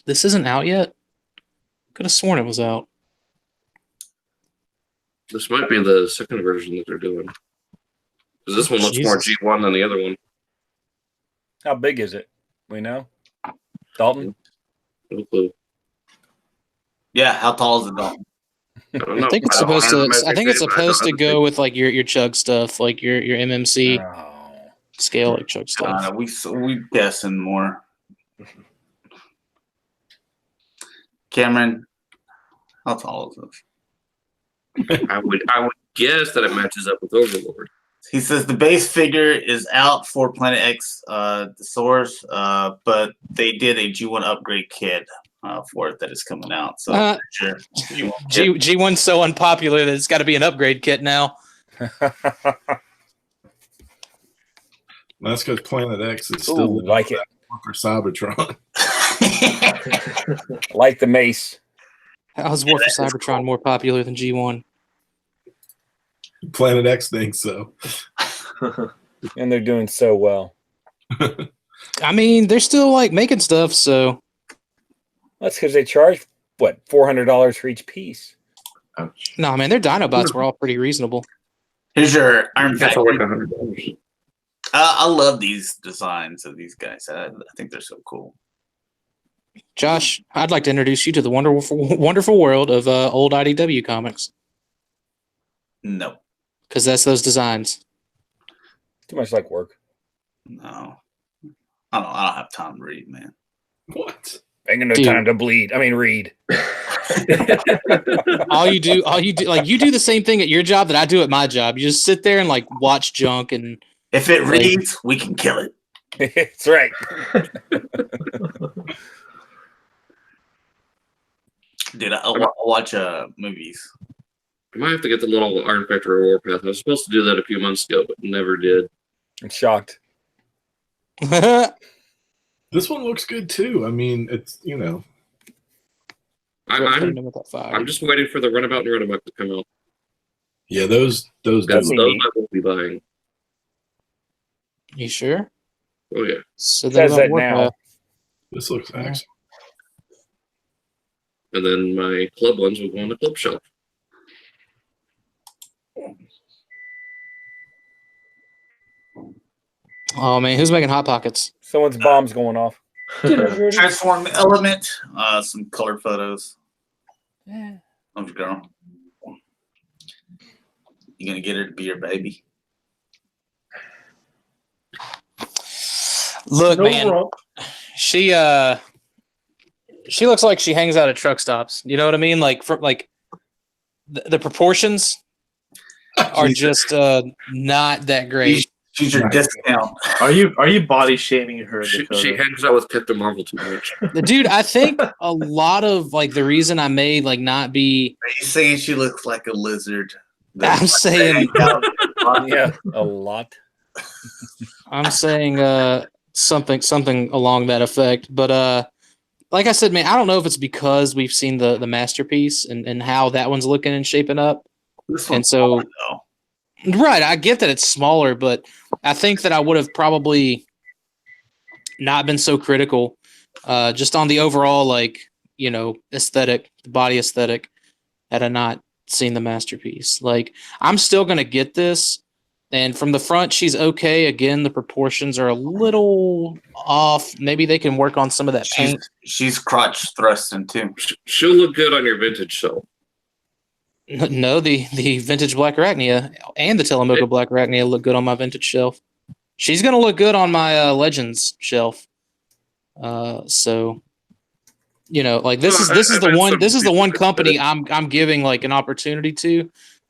This isn't out yet? Could have sworn it was out. This might be the second version that they're doing. Because this one looks more Jesus. G1 than the other one. How big is it? We know. Dalton? No clue. Yeah, how tall is it, Dalton? I don't know. I think it's don't supposed have to. the metric I think it's data, but I don't supposed to have go with like your chug stuff, like your MMC Oh. scale, like chug stuff. We guessing more. Cameron, how tall is this? I would guess that it matches up with Overlord. He says the base figure is out for Planet X, the source, but they did a G1 upgrade kit for it that is coming out. So sure. G1's so unpopular that it's got to be an upgrade kit now. That's because Planet X is Ooh, still like it. for Cybertron. Like the mace. How is War for Cybertron more popular than G1? Planet X thinks so. And they're doing so well. I mean, they're still like making stuff, so That's because they charge, what, $400 for each piece. Ouch. no, man, their Dinobots were all pretty reasonable. Here's your Iron That's Factory. like $100. I love these designs of these guys. I think they're so cool. Josh, I'd like to introduce you to the wonderful world of old IDW comics, No, because that's those designs. Too much like work. no. I don't have time to read, man. What? Ain't got no Dude. time to bleed. I mean, read. all you do, like you do the same thing at your job that I do at my job. You just sit there and like watch junk and If it reads, we can kill it. That's right. Dude, I'll watch movies. I might have to get the little Iron Factory Warpath. I was supposed to do that a few months ago, but never did. I'm shocked. This one looks good too. I mean, it's I'm just waiting for the Runabout and Runabout to come out. Yeah, those Those That's I neat. won't be buying. You sure? Oh yeah. So Says they that work now. this looks excellent. And then my club ones will go on the club shelf. Oh man, who's making hot pockets? Someone's bomb's going off. Transform Element, some color photos of your girl. You gonna get her to be your baby? Look, No man, rump. she looks like she hangs out at truck stops. You know what I mean? Like from like the proportions are just not that great. She's your discount. Are you body shaming her, She Dakota? hangs out with Captain Marvel too much. Dude, I think a lot of like the reason I may like not be Are you saying she looks like a lizard? I'm saying Yeah, a lot. something along that effect. But like I said, man, I don't know if it's because we've seen the masterpiece and how that one's looking and shaping up. This And one's so smaller, though. right, I get that it's smaller, but I think that I would have probably not been so critical just on the overall like, aesthetic, the body aesthetic, had I not seen the masterpiece. Like I'm still gonna get this. And from the front, she's okay. Again, the proportions are a little off. Maybe they can work on some of that paint. She's crotch thrusting too. She'll look good on your vintage shelf. No, the vintage Black Arachnia and the Telemoco Black Arachnia look good on my vintage shelf. She's gonna look good on my Legends shelf. So, like this is the one company I'm giving like an opportunity to,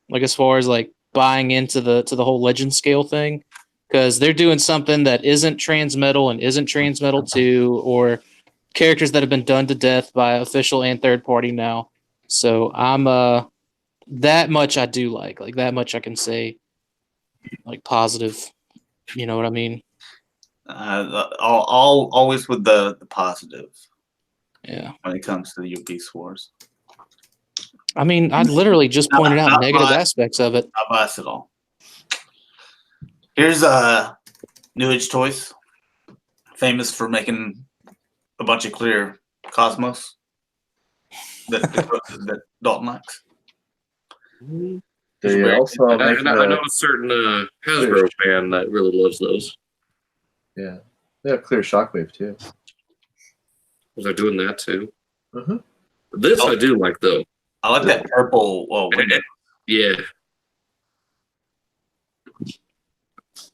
like as far as like buying into the whole Legend scale thing, because they're doing something that isn't Transmetal and isn't Transmetal 2 or characters that have been done to death by official and third party now. So I'm that much I do like that much I can say like positive. You know what I mean? Always with the positive. Yeah. When it comes to the Beast Wars. I mean, I literally just pointed out negative aspects of it. Not biased at all. Here's New Age Toys, famous for making a bunch of clear Cosmos that Dalton likes. They also I make know a certain Hasbro fan that really loves those. yeah, they have clear Shockwave too. They're doing that too. Mm-hmm. This I do like though. I like that purple window. Yeah.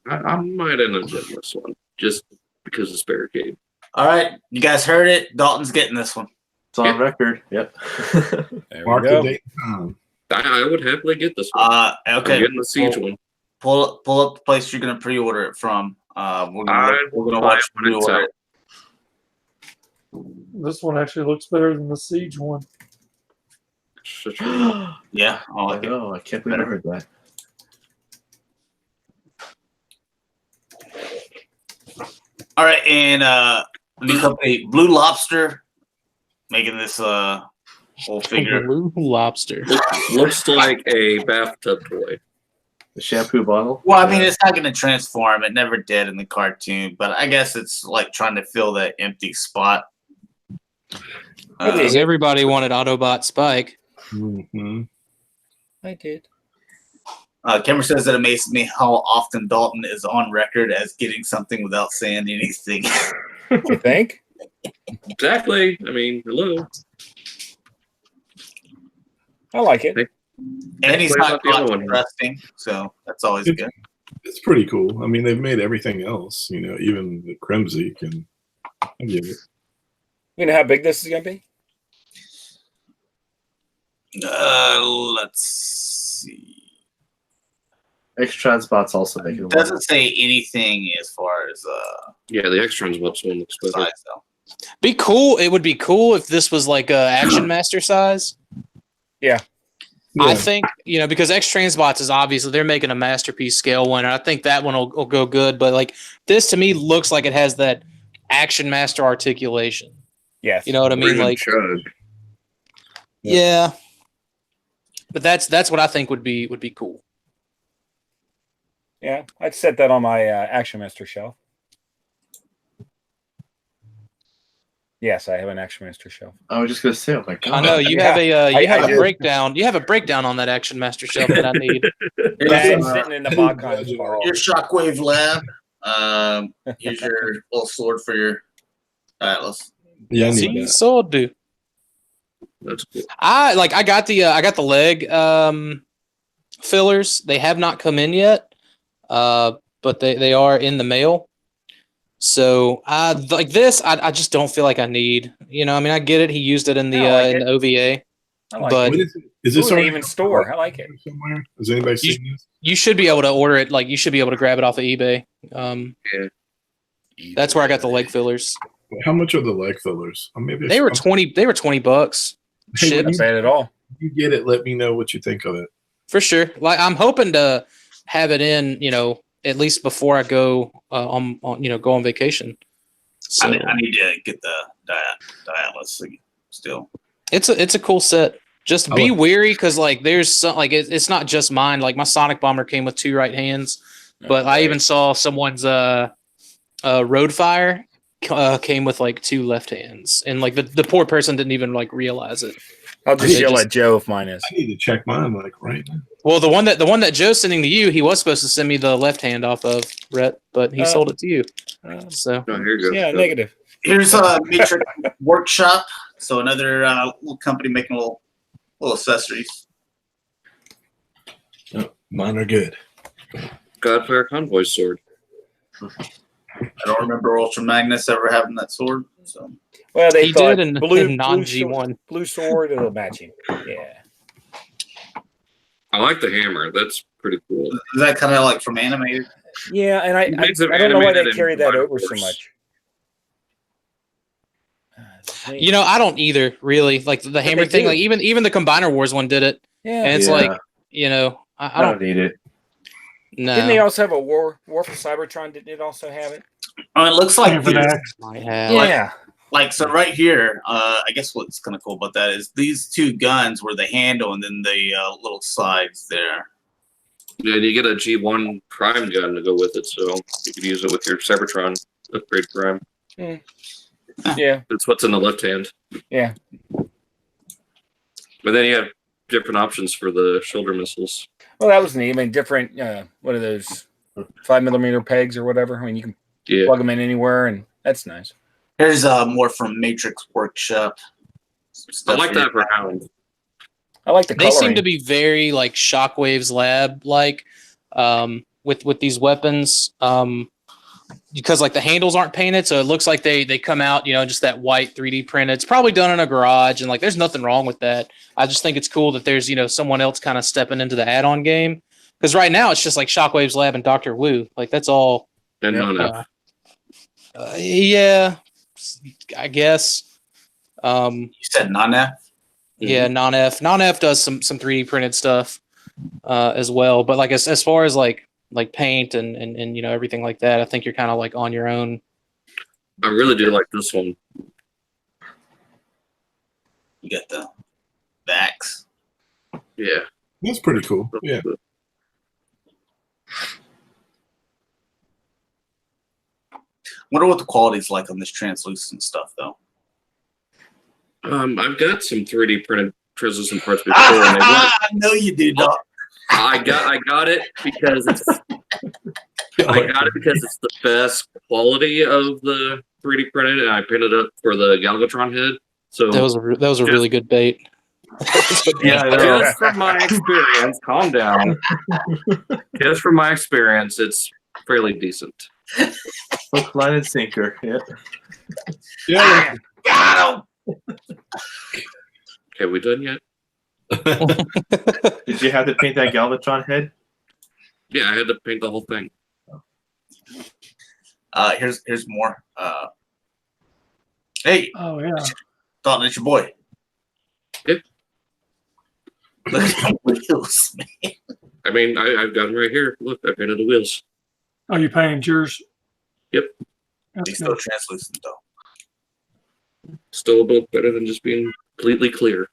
I might end up getting this one just because it's barricade. All right, you guys heard it. Dalton's getting this one. It's on record. Yep. There Mark we the go. date and time. I would happily get this one. I'm Okay. getting the Siege one. Pull up the place you're gonna pre-order it from. We're gonna buy watch it when it's pre-order. out. This one actually looks better than the Siege one. Yeah, I I like it. know. I can't believe I heard that. All right, and new company Blue Lobster making this whole figure. Blue Lobster. Looks like a bathtub toy. The shampoo bottle. Well, I mean, it's not going to transform. It never did in the cartoon, but I guess it's like trying to fill that empty spot. Because everybody wanted Autobot Spike. Mm-hmm. I did. Cameron says that amazes me how often Dalton is on record as getting something without saying anything. You think? Exactly. I mean, hello. I like it. And he's What not about the other caught one? interesting, so that's always good. It's pretty cool. I mean, they've made everything else. You know, even the Kremzik, and I give it. You know how big this is gonna be? Let's see. X-Transbot's also making It doesn't say anything as far as Yeah, the X-Transbots one looks better. size though. Be cool. It would be cool if this was like a Action Master size. Yeah. I think, because X-Transbots is obviously they're making a masterpiece scale one, and I think that one will go good. But like this to me looks like it has that Action Master articulation. Yes. You know what I mean? Even Like, Chug. yeah. But that's what I think would be cool. Yeah, I'd set that on my Action Master shelf. Yes, I have an Action Master shelf. I was just gonna say, oh my god! I know you Yeah, have a I a do. breakdown. You have a breakdown on that Action Master shelf that I need. That's sitting in the Botcon bar. Your Shockwave Lab. Here's your little sword for your Atlas. Yeah, I need See, that. so do. That's cool. I got the leg fillers. They have not come in yet, but they are in the mail. So like this, I just don't feel like I need. I mean, I get it. He used it in the in the OVA, I like but What is this Ooh, they already even store. I like it. somewhere? Has anybody seen this? you should be able to order it. Like you should be able to grab it off of eBay. That's where I got the leg fillers. How much are the leg fillers? Maybe They were $20. They were $20. Hey, when Shit, Not bad at all. you get it, let me know what you think of it. for sure. Like I'm hoping to have it in. At least before I go on go on vacation. So I need to get the Atlas still. it's a cool set. Just be wary because like there's some like it's not just mine. Like my Sonic Bomber came with 2 right hands, but I even saw someone's Roadfire came with like 2 left hands, and like the poor person didn't even like realize it. I'll just They yell just- at Joe if mine is. I need to check mine right now. Well, the one that Joe's sending to you, he was supposed to send me the left hand off of Rhett, but he sold it to you. So Oh, here you go. Yeah, negative. Here's Matrix Workshop. So another little company making little accessories. Oh, mine are good. Godfire Convoy sword. I don't remember Ultra Magnus ever having that sword. So Well, they he thought did in blue non sword- G1. blue sword, it'll match him. Yeah. I like the hammer. That's pretty cool. is that kind of like from animated? Yeah, and I Makes it don't know why they animated carry and that Fire over so Force. much. I don't either really like the hammer they thing. do. Like even the Combiner Wars one did it, Yeah. and it's Yeah. like I I don't don't need it. know. Didn't they also have a War for Cybertron? Didn't it also have it? Oh, it looks like Over there. Might have. Yeah. like so right here. I guess what's kind of cool about that is these 2 guns were the handle and then the little sides there. Yeah, and you get a G1 Prime gun to go with it, so you could use it with your Cybertron upgrade Prime. Yeah. That's what's in the left hand. Yeah. But then you have different options for the shoulder missiles. Well, that was neat. I mean, different, what are those 5mm pegs or whatever? I mean, you can Yeah. plug them in anywhere, and that's nice. Here's more from Matrix Workshop. Some I stuff like here. that for Hound. I like the They coloring. seem to be very like Shockwave's lab like with these weapons because like the handles aren't painted, so it looks like they come out just that white 3D print. It's probably done in a garage, and like there's nothing wrong with that. I just think it's cool that there's someone else kind of stepping into the add-on game, because right now it's just like Shockwave's lab and Dr. Wu, like that's all. And Yeah. non-F. Yeah, I guess. You said non-F? Yeah, non-F does some 3D printed stuff as well. But like as far as like paint and everything like that, I think you're kind of like on your own. I really do like this one. You got the backs. Yeah. That's pretty cool. Yeah. Wonder what the quality's like on this translucent stuff though. I've got some 3D printed translucent parts before, and they weren't. I know you do, Doc. I got it because it's the best quality of the 3D printed, and I printed up for the Galvatron head. So That was a really good bait. Yeah, I know. Just from my experience, calm down. Just from my experience, it's fairly decent. Hook, line, and sinker. Yeah. Yeah. Got him! Okay, we done yet? Did you have to paint that Galvatron head? Yeah, I had to paint the whole thing. Here's more. Hey, Oh yeah. Dalton, it's your boy. Yep. Look at the wheels, man. I mean, I've got them right here. Look, I painted the wheels. Oh, you painted yours? Yep. That's He's good. still translucent though. Still a bit better than just being completely clear.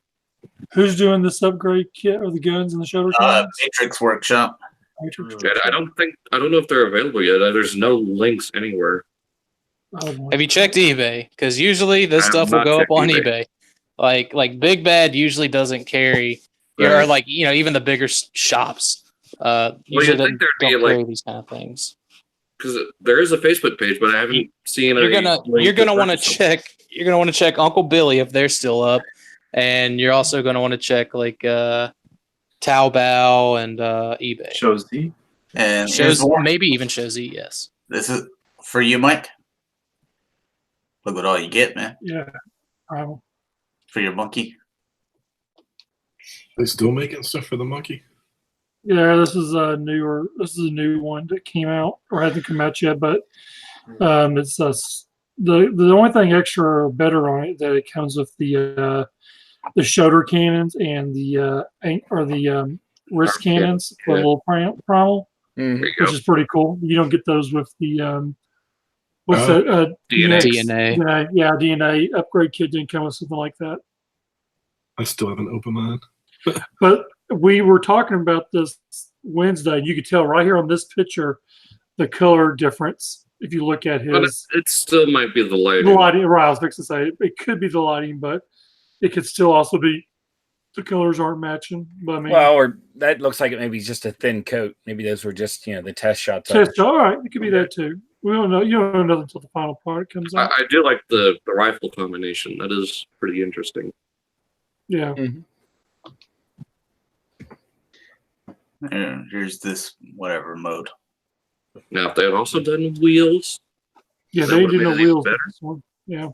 Who's doing this upgrade kit or the guns and the shoulder cannons? Matrix Workshop. Matrix. I don't know if they're available yet. There's no links anywhere. Oh, boy. Have you checked eBay? Because usually this I have stuff will not go up checked on eBay. eBay. Like Big Bad usually doesn't carry, Right. or like even the bigger shops. Usually think there'd be, don't like- carry these kind of things. Because there is a Facebook page, but I haven't seen You're any gonna link want to purchase them. check. You're gonna want to check Uncle Billy if they're still up, and you're also gonna want to check like Taobao and eBay. Shows the. And here's Shows more. maybe even Shozy. Yes. This is for you, Mike. Look what all you get, man. Yeah. Primal. For your monkey. They still making stuff for the monkey? Yeah, this is a new one that came out or hasn't come out yet, but it's the only thing extra or better on it that it comes with the shoulder cannons and the wrist cannons for a little primal, There you which go. is pretty cool. You don't get those with the what's Oh. that? DNA. DNA. Yeah, DNA upgrade kit didn't come with something like that. I still have an open mind. But we were talking about this Wednesday. You could tell right here on this picture the color difference. If you look at But his it still might be the the lighting. lighting, right, I was fixing to say it could be the lighting, but it could still also be the colors aren't matching. But I mean, Well, or that looks like it maybe just a thin coat. Maybe those were just the test shots. of it. test, all right, it could be that too. We don't know. You don't know until the final product comes out. I do like the rifle combination. That is pretty interesting. Yeah. Here's this whatever mode. Now, if they had also done wheels, Yeah, That they would've did no been even wheels with better. this one. Yeah.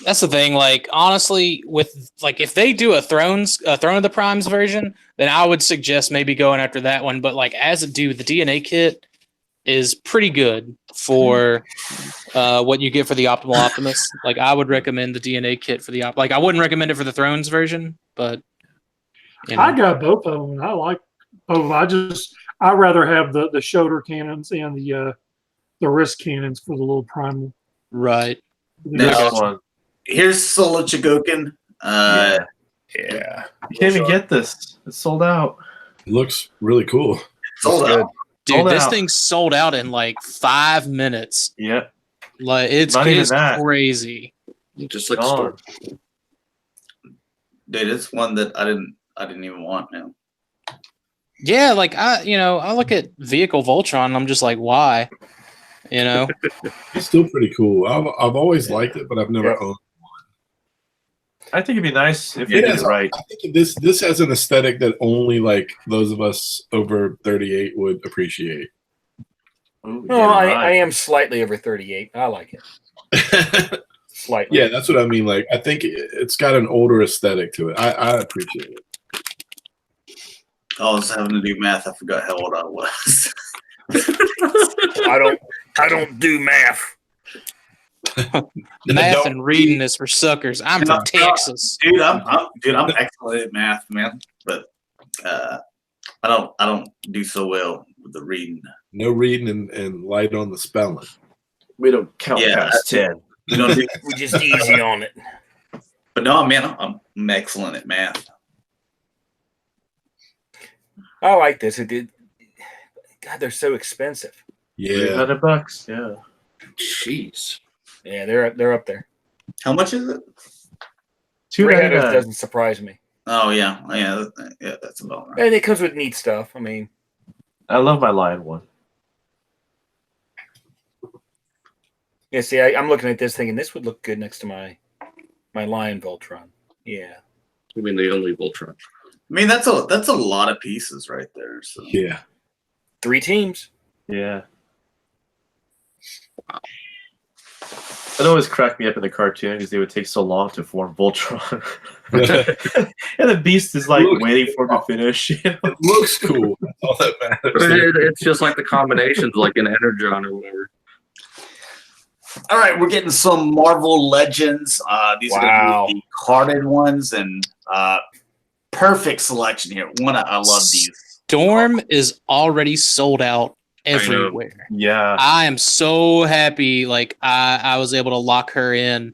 That's the thing. Like honestly, with like if they do a Throne of the Primes version, then I would suggest maybe going after that one. But like as a dude, the DNA kit is pretty good for what you get for the Optimal Optimus. Like I would recommend the DNA kit for the like I wouldn't recommend it for the Thrones version, but I got both of them, and I like both. I rather have the shoulder cannons and the wrist cannons for the little primal. right. Now, This one. here's Solo Chigokin. Yeah. You can't even get this. It's sold out. It looks really cool. Sold Good. out. Dude, Sold this out. thing sold out in like 5 minutes. Yeah. Like it's Not even that. crazy. just like Gone. Storm. Dude, it's one that I didn't even want, man. Yeah, like I look at Vehicle Voltron and I'm just like, why? It's still pretty cool. I've always liked it, but I've never owned. I think it'd be nice if they It did has, it right. I think this has an aesthetic that only like those of us over 38 would appreciate. Ooh, Well, yeah, I right. am slightly over 38. I like it. Slightly. Yeah, that's what I mean. Like, I think it's got an older aesthetic to it. I appreciate it. I was having to do math. I forgot how old I was. I don't do math. Math and reading is for suckers. I'm from Texas. Dude, I'm excellent at math, man. But I don't do so well with the reading. No reading and light on the spelling. We don't count Yeah, past 10. You know, We're just easy on it. but no, man, I'm excellent at math. I like this. It did. God, they're so expensive. Yeah. $300. Yeah. Jeez. Yeah, they're up there. How much is it? $300 $299. doesn't surprise me. Oh yeah, that's about right. And it comes with neat stuff. I mean, I love my lion one. yeah. See, I'm looking at this thing, and this would look good next to my Lion Voltron. Yeah. I mean, the only Voltron. I mean, that's a lot of pieces right there. So. Yeah. 3 teams. Yeah. It always cracked me up in the cartoon because they would take so long to form Voltron. And the Beast is like waiting for him to finish. You know? It looks cool. That's all that matters. It's just like the combinations, like an Energon or whatever. All right, we're getting some Marvel Legends. These are going to be the carded ones, and perfect selection here. I love these. Storm is already sold out everywhere. Yeah. I am so happy. Like I was able to lock her in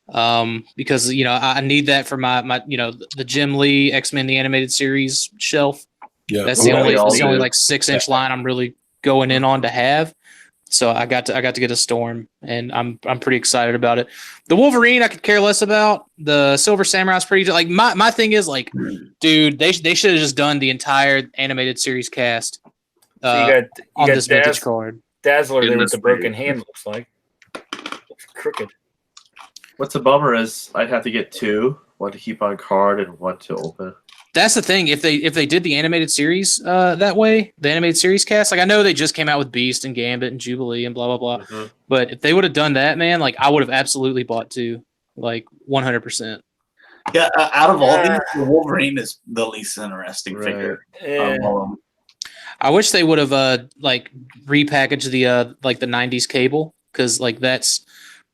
because I need that for my the Jim Lee X-Men the Animated Series shelf. Yeah. That's the only like 6-inch line I'm really going in on to have. So I got to get a Storm, and I'm pretty excited about it. The Wolverine I could care less about. The Silver Samurai is pretty like my thing is like, dude, they should have just done the entire animated series cast. You On got this vintage card. Dazzler there with the broken hand, looks like. Looks crooked. What's a bummer is I'd have to get 2, one to keep on card and one to open. That's the thing. If they did the animated series that way, the animated series cast, like I know they just came out with Beast and Gambit and Jubilee and blah blah blah. Mm-hmm. But if they would have done that, man, like I would have absolutely bought 2, like 100%. Yeah, out of all these, the Wolverine is the least interesting figure. I wish they would have like repackaged the like the 90s cable, because like that's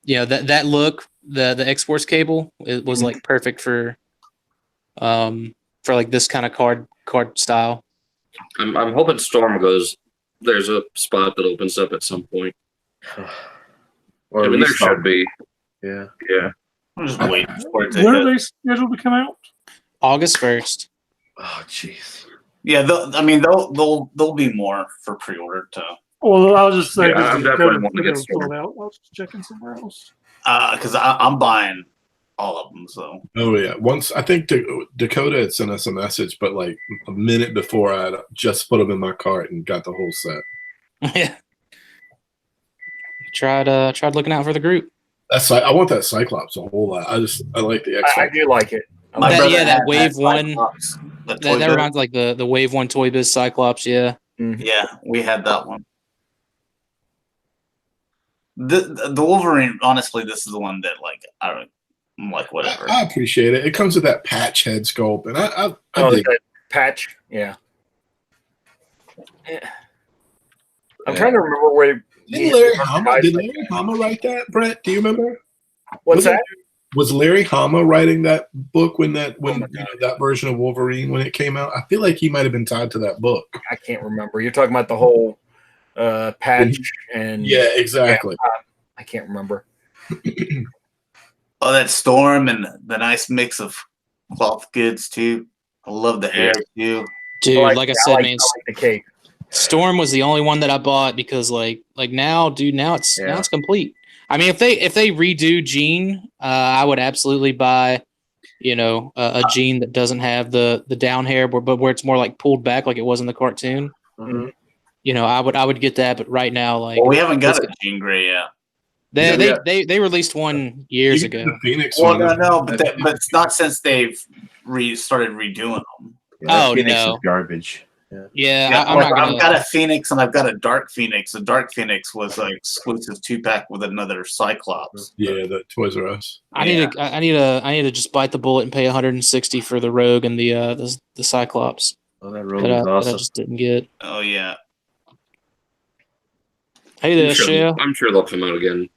that look, the X-Force cable, it was like perfect for like this kind of card style. I'm hoping Storm goes. There's a spot that opens up at some point. Or I mean, there should be. Yeah. I'm just waiting for it to When hit. are they scheduled to come out? August 1st. Oh, jeez. Yeah, there'll be more for pre-order too. Well, I'll just say Yeah, I'm definitely wanting to get sold out. I was just checking somewhere else. Because I'm buying all of them. So. Oh yeah. Once I think Dakota had sent us a message, but like a minute before I had just put them in my cart and got the whole set. Yeah. Tried looking out for the group. I want that Cyclops a whole lot. I like the X. I do like it. That Wave 1. That That reminds like the Wave 1 Toy Biz Cyclops, yeah. Yeah, we had that one. The Wolverine, honestly, this is the one that like I'm like whatever. I appreciate it. It comes with that patch head sculpt, and I dig that patch. Yeah. I'm trying to remember where. Did Larry Hama write that, Brett? Do you remember? What's that? Was Larry Hama writing that book when that version of Wolverine when it came out? I feel like he might have been tied to that book. I can't remember. You're talking about the whole patch and yeah, exactly. Yeah, I can't remember. Oh, that Storm and the nice mix of cloth goods too. I love the hair too. Dude, like I said, man, the cape. Storm was the only one that I bought because like now it's complete. I mean, if they redo Jean, I would absolutely buy, a Jean that doesn't have the down hair, but where it's more like pulled back, like it was in the cartoon. Mm-hmm. I would get that, but right now, like we haven't got a Jean Grey yet. They released one years ago. Phoenix but it's not since they've started redoing them. Yeah, Oh, Phoenix no. is garbage. Yeah, I've got a Phoenix and I've got a Dark Phoenix. The Dark Phoenix was an exclusive 2-pack with another Cyclops. Yeah, the Toys R Us. I need to just bite the bullet and pay 160 for the Rogue and the Cyclops. Oh, that Rogue That is awesome. I just didn't get. Oh yeah. Hey there, Shell. I'm sure they'll come out again.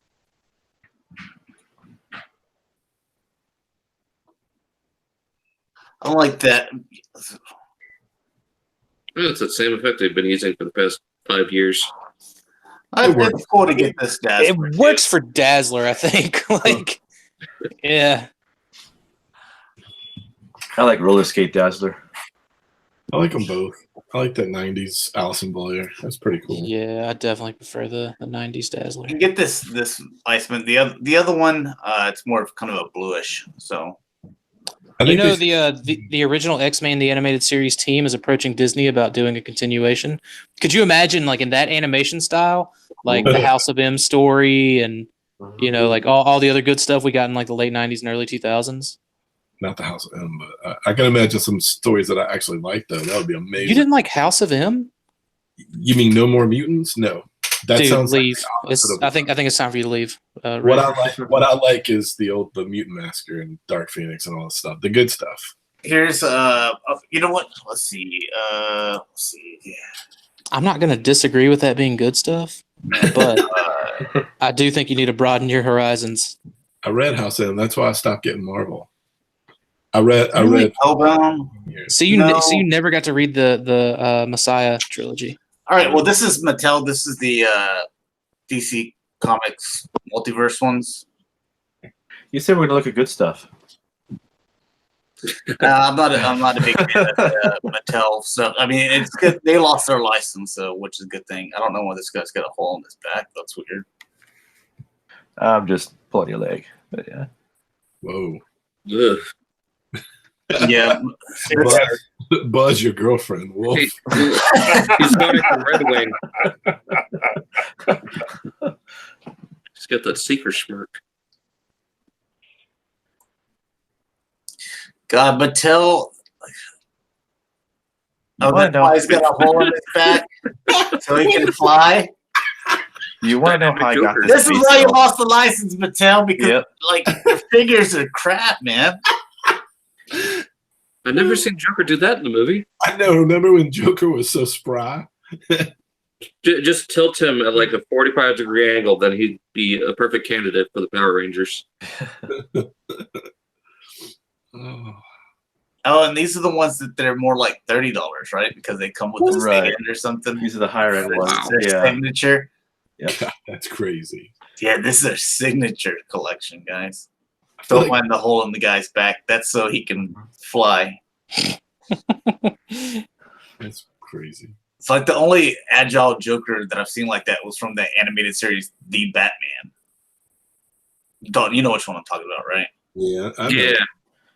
I like that. It's the same effect they've been using for the past 5 years. It's cool to get this Dazzler. It works for Dazzler, I think. Yeah. I like roller skate Dazzler. I like them both. I like that 90s Allison Boyer. That's pretty cool. Yeah, I definitely prefer the 90s Dazzler. You can get this Iceman. The other one, it's more of kind of a bluish. So the original X-Men the animated series team is approaching Disney about doing a continuation. Could you imagine like in that animation style, like the House of M story and like all the other good stuff we got in like the late 90s and early 2000s? not the House of M, but I can imagine some stories that I actually like, though. That would be amazing. You didn't like House of M? You mean No More Mutants? No. That Dude, sounds leave. like I think it's time for you to leave. what I like is the Mutant Massacre and Dark Phoenix and all that stuff. The good stuff. Here's you know what? Let's see. Yeah. I'm not going to disagree with that being good stuff, but I do think you need to broaden your horizons. I read House of M. That's why I stopped getting Marvel. I read. Hellbound. So you never got to read the Messiah trilogy. All right. Well, this is Mattel. This is the DC Comics multiverse ones. You said we're gonna look at good stuff. I'm not a big fan of Mattel stuff. I mean, it's good. They lost their license, so which is a good thing. I don't know why this guy's got a hole in his back. That's weird. I'm just pulling your leg, but yeah. Whoa. Ugh. Yeah. Buzz, your girlfriend. Wolf. He's going to Red Wing. He's got that seeker smirk. God, Mattel. Oh, that's why he's got a hole in his back, so he can fly. You want to know how I got This is why you lost the license, Mattel, because like your figures are crap, man. I've never seen Joker do that in the movie. I know. Remember when Joker was so spry? Just tilt him at like a 45-degree angle, then he'd be a perfect candidate for the Power Rangers. Oh, and these are the ones that they're more like $30, right? Because they come with a stand or something. These are the higher end ones. Their signature. Yeah, God, that's crazy. Yeah, this is their signature collection, guys. Don't mind the hole in the guy's back. That's so he can fly. That's crazy. It's like the only agile Joker that I've seen like that was from the animated series, The Batman. Dalton, you know which one I'm talking about, right? Yeah.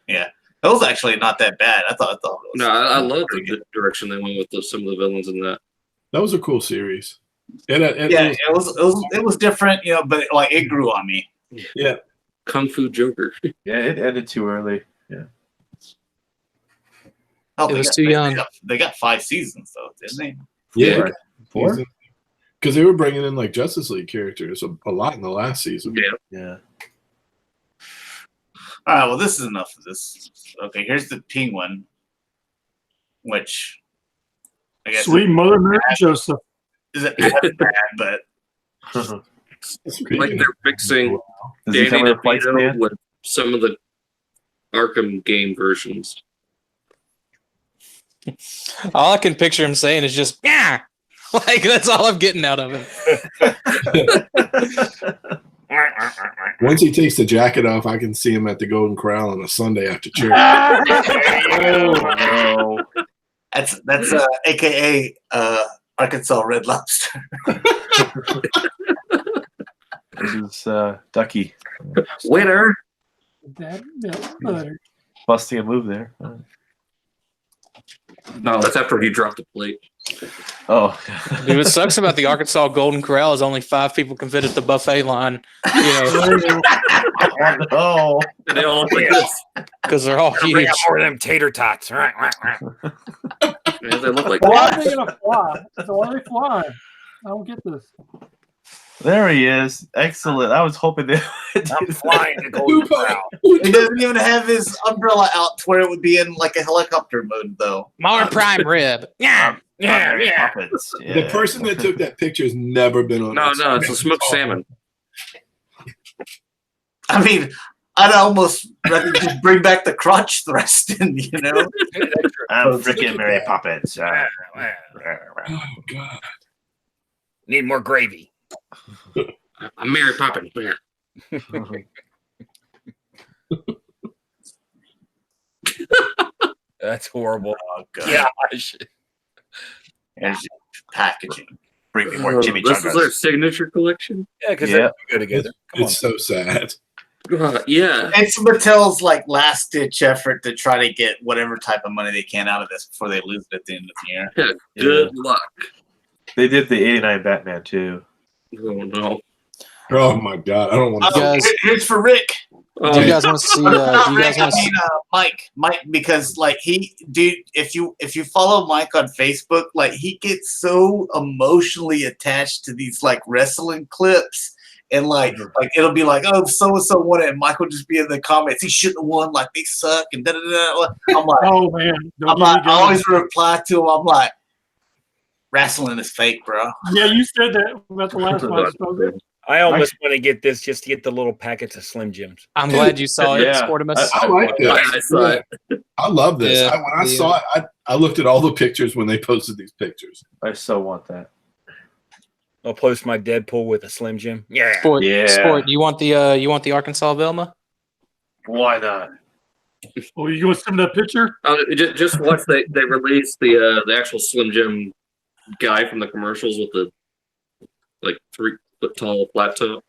Yeah. That was actually not that bad. I thought it was. No, I love the direction they went with some of the villains in that. That was a cool series. It was different, you know, but like it grew on me. Yeah. Kung Fu Joker. Yeah, it ended too early. Yeah. Oh, it was too young. They got 5 seasons though, didn't they? Yeah. 4? Because they were bringing in like Justice League characters a lot in the last season. Yeah. All right, well, this is enough of this. Okay, here's the Penguin, which I guess Sweet Mother Mary Joseph. Is it bad, but like they're fixing Does he come Danny with a flight DeVito stand? with some of the Arkham game versions. All I can picture him saying is just, yeah. Like, that's all I'm getting out of him. Once he takes the jacket off, I can see him at the Golden Corral on a Sunday after church. Oh, no. that's AKA Arkansas Red Lobster. This is Ducky. Winner. Busting a move there. No, that's after he dropped the plate. Oh. Dude, what sucks about the Arkansas Golden Corral is only 5 people can fit at the buffet line. You know, Oh. They all look like this. because they're all huge. Bring out more of them tater tots. Yeah, they look like Why are they gonna fly? So why are they flying? I don't get this. There he is. Excellent. I was hoping they would I'm do flying the Golden Corral. He doesn't even have his umbrella out to where it would be in like a helicopter mode, though. More prime rib. Yeah. Yeah. The person that took that picture has never been on. No, it's a smoked salmon. I mean, I'd almost rather just bring back the crotch thrusting, you know? I'm freaking Mary Poppins. Oh God! Need more gravy. I'm Mary Poppins. Yeah. That's horrible. Oh, God. Gosh. There's your packaging. Bring me more Jimmy This is their Chungus. signature collection? Yeah, because Yeah. they go together. Come on. It's so sad. Yeah. It's Mattel's like last ditch effort to try to get whatever type of money they can out of this before they lose it at the end of the year. Yeah. Good luck. They did the 89 Batman too. Oh, no. Oh my god, I don't want to. guys- Here's for Rick. Do you guys want to see? Do you guys want to see? Mike, because like if you follow Mike on Facebook, like he gets so emotionally attached to these like wrestling clips, and like it'll be like, oh, so and so won it, and Mike will just be in the comments, he shouldn't have won, like they suck, and da da da. I'm like, Oh man, I always reply to him. I'm like, wrestling is fake, bro. Yeah, you said that about the last one. I almost want to get this just to get the little packets of Slim Jims. I'm glad you saw it, Yeah. Sportimus. I like I this. saw it. I love this. Yeah. When I saw it, I looked at all the pictures when they posted these pictures. I so want that. I'll post my Deadpool with a Slim Jim. Yeah. Sport, Yeah. Sport. You want the Arkansas Velma? Why not? Oh, you want some of that picture? Just watch they released the actual Slim Jim guy from the commercials with the like 3-foot tall flat top.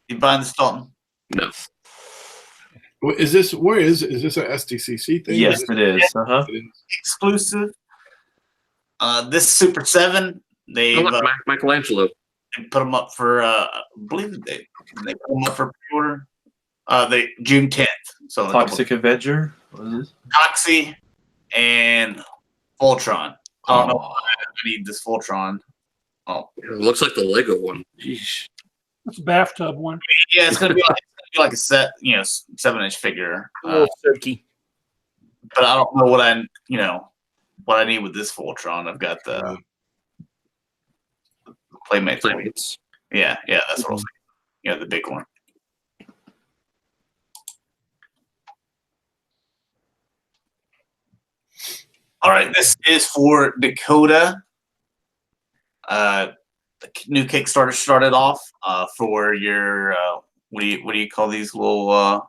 You buying this, Dalton? No. Is this where is this a SDCC thing? Yes, it is. Uh-huh. It is. Exclusive. This Super 7, they Oh, look, Michelangelo. put them up for I believe they put them up for pre-order. They June 10th. So Toxic Avenger. What is this? Toxie and Voltron. I don't know why I need this Voltron. Oh, It looks like the Lego one. Jeez. That's a bathtub one. yeah, it's gonna be like a set, 7-inch figure. A little silky. But I don't know what I need with this Voltron. I've got the Playmates. Playmates. Yeah, that's what I was thinking. The big one. All right, this is for Dakota. The new Kickstarter started off for your what do you call these little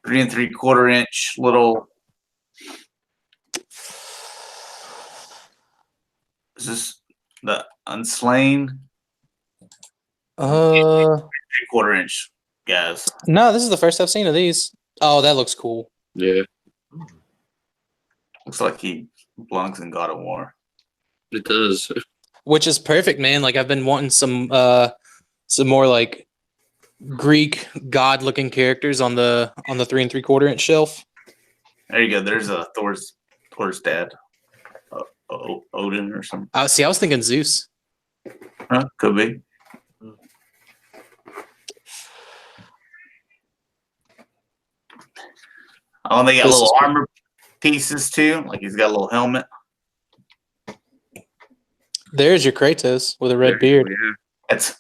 3 3/4 inch little? Is this the Unslain 3/4 inch guys? No, this is the first I've seen of these. Oh, that looks cool. Yeah, Looks like he belongs in God of War. it does. Which is perfect, man. Like I've been wanting some more like Greek god-looking characters on the 3 3/4 inch shelf. There you go. There's a Thor's dad, Odin or something. See, I was thinking Zeus. Huh? Could be. Oh, they got This little is cool. armor pieces too. Like he's got a little helmet. There's your Kratos with a red beard. Yeah.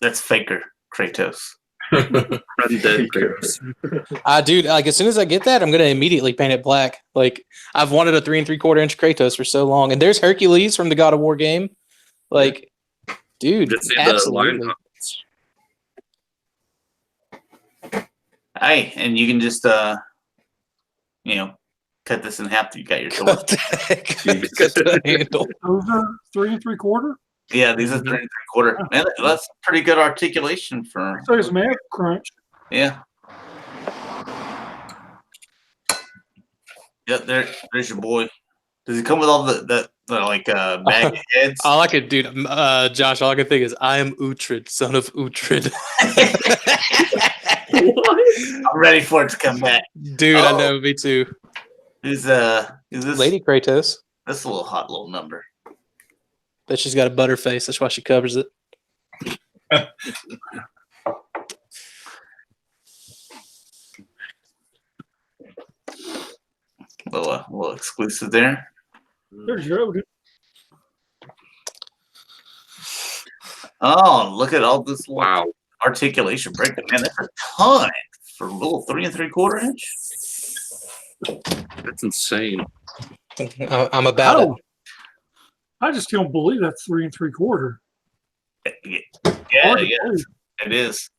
That's faker Kratos. Undead Kratos. Dude, like as soon as I get that, I'm gonna immediately paint it black. Like I've wanted a 3 3/4 inch Kratos for so long, and there's Hercules from the God of War game. Like, dude, Just see the absolutely. line. Hey, and you can just cut this in half. You got your Thor. Cut the handle. Those are 3 3/4. Yeah, these are 3 3/4. Man, that's pretty good articulation for. So it's Mac Crunch. Yeah. Yep, there's your boy. Does he come with all the bag of heads? All I could do, Josh, all I could think is, I am Uhtred, son of Uhtred. I'm ready for it to come back. Dude, I know, me too. Is this Lady Kratos. That's a little hot little number. Bet she's got a butter face. That's why she covers it. Little exclusive there. There's your Odin. Oh, look at all this Wow. articulation breakdown. Man, that's a ton for a little 3 3/4 inch. That's insane. I'm about it. I just don't believe that's 3 3/4. Yeah, Hard to yeah, believe. it is.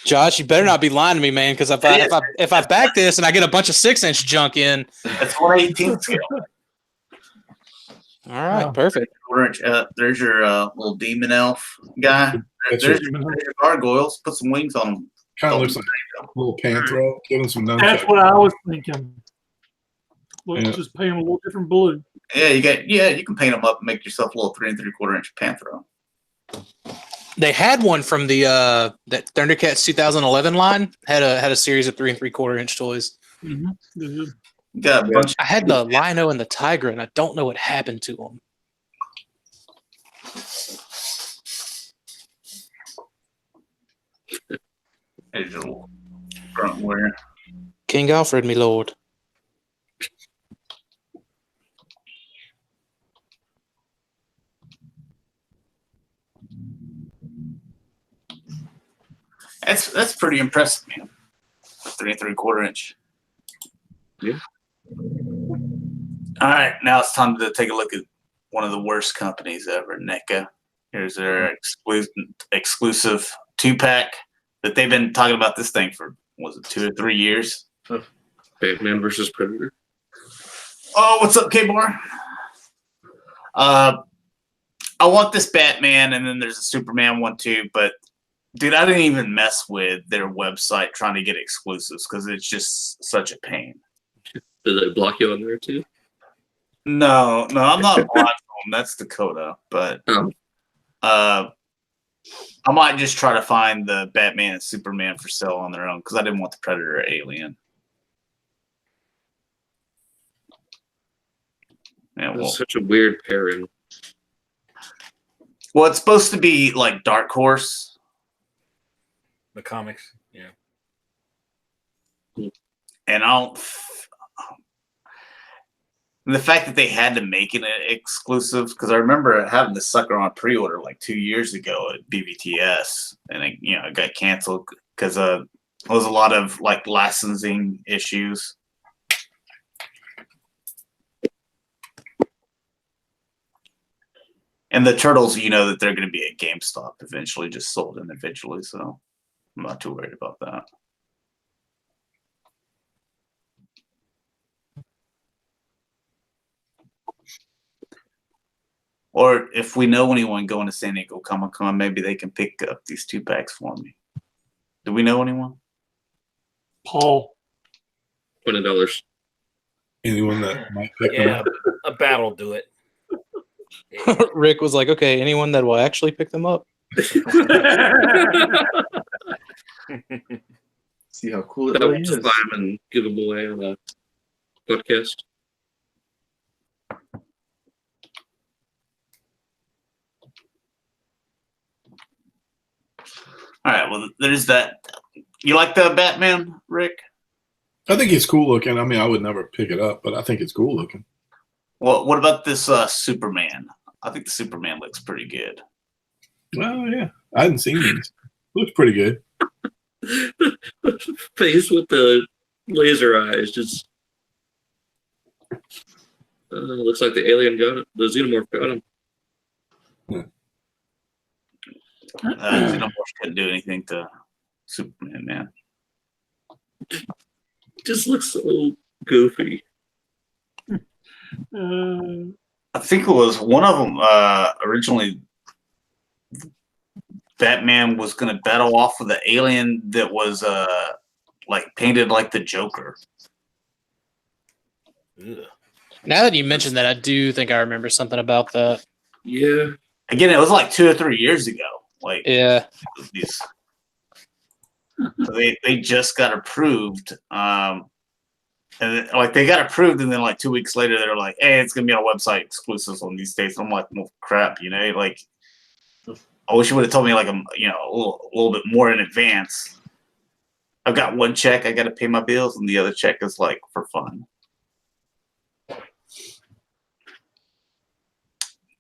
Josh, you better not be lying to me, man, because if I back this and I get a bunch of 6-inch junk in. That's 1/18 scale. All right, Wow. perfect. 1/4 inch. There's your little demon elf guy. That's There's your- your gargoyles. Put some wings on them. Kind of looks like a little panthro. Give him some That's nunchucks. what I was thinking. Let's Yeah. just paint them a little different blue. Yeah, you can paint them up and make yourself a little 3 3/4 inch panthro. They had one from the that Thundercats 2011 line. Had a series of 3 3/4-inch toys. Mm-hmm. Got a bunch. I had the Lino and the Tiger, and I don't know what happened to them. Digital front wear. King Alfred, me lord. That's pretty impressive, man. 3 3/4-inch. Yeah. All right, now it's time to take a look at one of the worst companies ever, NECA. Here's their exclusive 2-pack that they've been talking about this thing for, was it 2 or 3 years? Batman versus Predator. Oh, what's up, K-Bar? I want this Batman, and then there's a Superman one too, but dude, I didn't even mess with their website trying to get exclusives because it's just such a pain. Did they block you on there too? No, I'm not blind to them. That's Dakota, but I might just try to find the Batman and Superman for sale on their own because I didn't want the Predator or Alien. Yeah, That's such a weird pairing. well, it's supposed to be like Dark Horse. The comics, yeah. And the fact that they had to make it exclusive, because I remember having this sucker on pre-order like 2 years ago at BBTS, and it got canceled because there was a lot of like licensing issues. And the Turtles, that they're going to be at GameStop eventually, just sold individually, so I'm not too worried about that. Or if we know anyone going to San Diego Comic-Con, maybe they can pick up these 2-packs for me. Do we know anyone? Paul. $20. Anyone that might pick them Yeah, up. a bat'll do it. Rick was like, okay, anyone that will actually pick them up. See how cool it I'll really just is. buy them and give them away on a podcast. All right, well, there's that. You like the Batman, Rick? I think it's cool looking. I mean, I would never pick it up, but I think it's cool looking. Well, what about this Superman? I think the Superman looks pretty good. Well, yeah. I hadn't seen these. Looks pretty good. Face with the laser eyes just looks like the alien got it. The xenomorph got him. Xenomorph couldn't do anything to Superman, man. Just looks so goofy. I think it was one of them originally. Batman was going to battle off with the alien that was like painted like the Joker. Ugh. Now that you mentioned that, I do think I remember something about that. Yeah. Again, it was like 2 or 3 years ago. Like, Yeah. these, they just got approved. And like they got approved, and then like 2 weeks later, they're like, "Hey, it's gonna be on website exclusives on these dates." I'm like, "Well, crap," like. I wish you would have told me like a little bit more in advance. I've got one check, I got to pay my bills, and the other check is like for fun.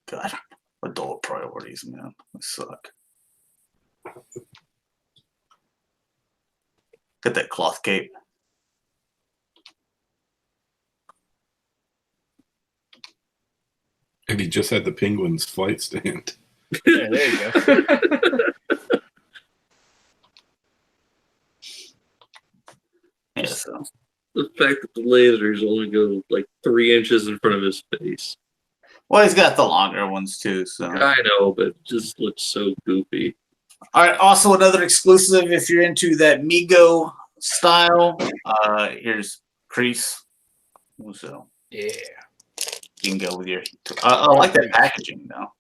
God, adult priorities, man, they suck. Got that cloth cape. And he just had the Penguins flight stand. Yeah, there you go. Yeah, so. The fact that the lasers only go like 3 inches in front of his face. Well, he's got the longer ones too, so. I know, but it just looks so goofy. All right, also another exclusive if you're into that Mego style. Here's Crease. So Yeah. you can go with your. I like that packaging though.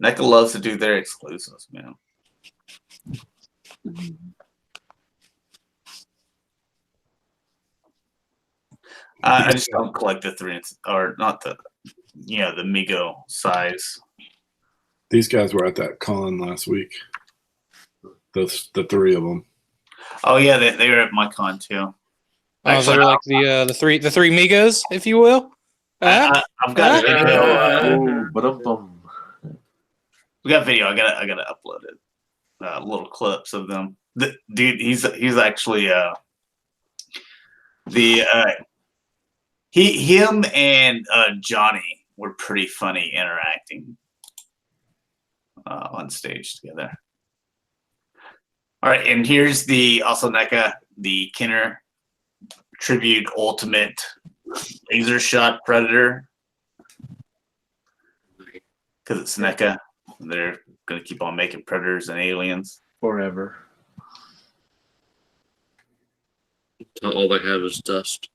NECA loves to do their exclusives, man. I just don't collect the 3 or not the the Mego size. These guys were at that con last week. The 3 of them. Oh yeah, they were at my con too. Actually, they're like the three Migos, if you will. I've got a video. We got video. I gotta upload it. Little clips of them. Dude, he's actually him and Johnny were pretty funny interacting on stage together. All right, and here's the NECA, the Kenner Tribute Ultimate Laser Shot Predator. Because it's NECA. They're going to keep on making Predators and Aliens. Forever. All they have is dust.